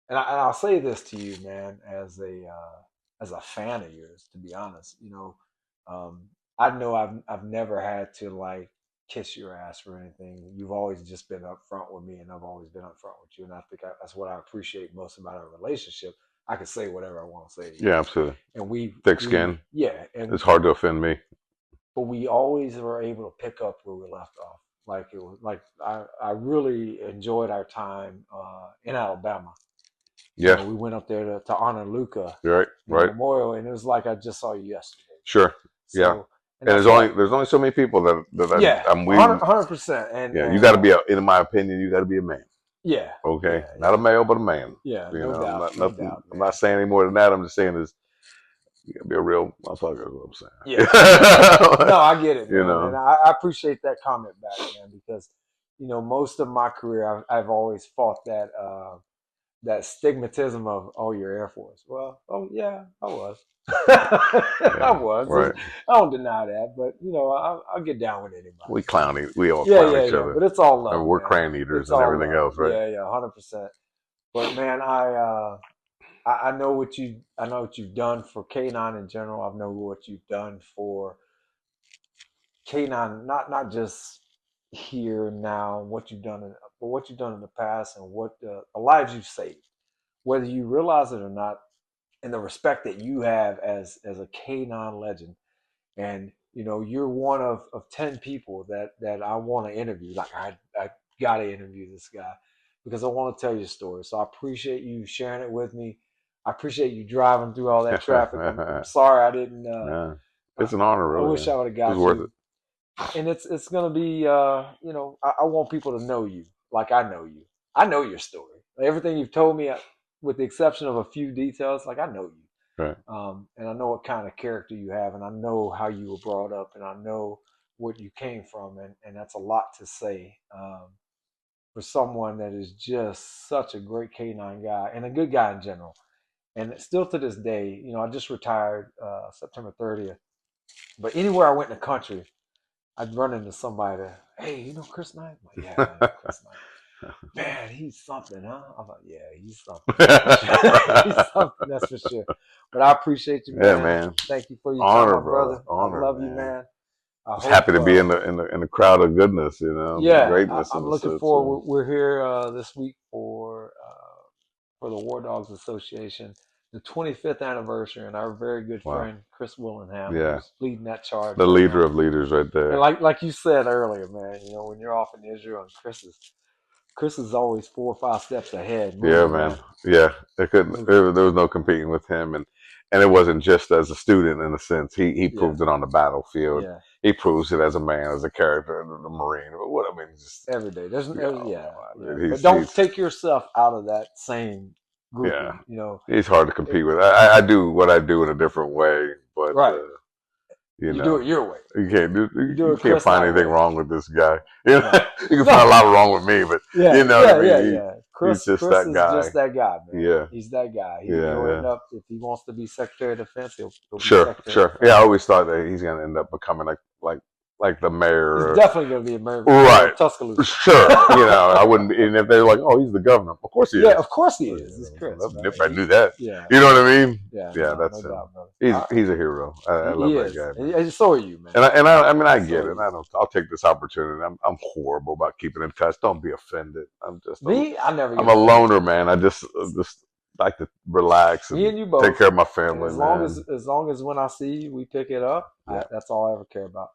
and I'll say this to you, man, as a fan of yours. To be honest, I know I've never had to like kiss your ass for anything. You've always just been upfront with me, and I've always been upfront with you. And I think that's what I appreciate most about our relationship. I can say whatever I want to say to you, Yeah. Absolutely. and we Thick we skin. yeah, and It's hard to offend me. but we always were able to pick up where we left off. Like it was like I really enjoyed our time in Alabama. Yeah. We went up there to honor Luca Right. in the Right. memorial, and it was like I just saw you yesterday. Sure. Yeah. So, and And that's what there's only so many people that yeah, I'm we 100%, and yeah, you got to be in my opinion, you got to be a man. yeah, Okay, yeah, not a yeah, male, but a man. yeah, no I'm doubt, not no nothing. doubt, I'm man. not saying any more than that. I'm just saying is you gotta be a real motherfucker. Is what I'm Yeah, yeah, yeah. saying. No, I get it, you man, and know. I appreciate that comment back, man, because most of my career I've always fought that stigmatism of you're Air Force. Well, oh yeah, I was. I Yeah. was. Right. I don't deny that, but I'll get down with anybody. We clown. We all Yeah, clown yeah, each yeah. other. But it's all And love, we're man. crayon eaters It's and all everything love. else, right? Yeah, yeah, 100%. But man, I know I know what you've done for K9 in general. I know what you've done for K9, not just here now, what you've done, but what you've done in the past and what the lives you've saved, whether you realize it or not, and the respect that you have as a K9 legend. And you're one of 10 people that I want to interview. Like I got to interview this guy because I want to tell you a story. So I appreciate you sharing it with me. I appreciate you driving through all that traffic. I'm sorry I didn't. Yeah. I, It's an honor, I really. wish Yeah. I would have It was got worth you. it. And it's gonna be I want people to know you like I know you. I know your story. Everything you've told me, with the exception of a few details, like I know you. Right. And I know what kind of character you have, and I know how you were brought up, and I know what you came from, and that's a lot to say for someone that is just such a great canine guy and a good guy in general. And still to this day, you know, I just retired September 30th. But anywhere I went in the country, I'd run into somebody. Hey, you know Kris Knight? I'm like, yeah, I know Kris Knight. Man, he's something, huh? I'm like, yeah, he's something. That's for sure. He's something, that's for sure. But I appreciate you, Yeah, man. man. Thank you for your time, Honor, my brother. brother. I Honor, love you, man. man. I Just hope. happy to be in the crowd of goodness, you know, Yeah, greatness I'm in a looking sense. forward. We're here this week for the War Dogs Association, the 25th anniversary, and our very good Wow. friend Kris Willingham, Yeah. who's leading that charge The right leader now. of leaders, right And there. like you said earlier, man, you know, when you're off in Israel and Kris is always 4 or 5 steps ahead, Yeah, moving, man. man, Yeah, they couldn't. moving. There was no competing with him, and it wasn't just as a student in a sense. He Yeah, proved it on the battlefield. yeah. He proves it as a man, as a character, the Marine. But what I mean, just Every day. oh, Yeah, yeah. man, But don't he's take yourself out of that same yeah, grouping. You know, he's hard to it, compete with. I do what I do in a different way, but right? you You do know, it your way. you You do it can't Kris find Knight anything way. wrong with this guy. You know, No, you can find a no. lot wrong with me, but Yeah, you know what I yeah, mean. yeah, yeah. He's just Kris that is guy. just that guy, man. Yeah, He's that guy. He'll yeah. end up if he wants to be Secretary of Defense, he'll be Sure, Secretary of sure. Yeah, I Defense. always thought that he's gonna end up becoming like the He's mayor. definitely going to be a mayor Right. of Tuscaloosa. Sure. You know, I wouldn't be, and if they're like, oh, he's the governor. Of course he Yeah, is. of course he Well, is. It's Kris, man. if I knew that. Yeah, You know what yeah, I mean? yeah. Yeah, No, that's no him. doubt, brother. He's a hero. I love He that is. guy, man. And so are you, man. I mean I So get are it. you. I'll take this opportunity. I'm horrible about keeping in touch. Don't be offended. Me, I never I'm get a offended. loner, man. I just like to relax Me and and you take both. care of my And family, as long as man. as long as when I see you, we pick it up. Yeah. That's all I ever care about.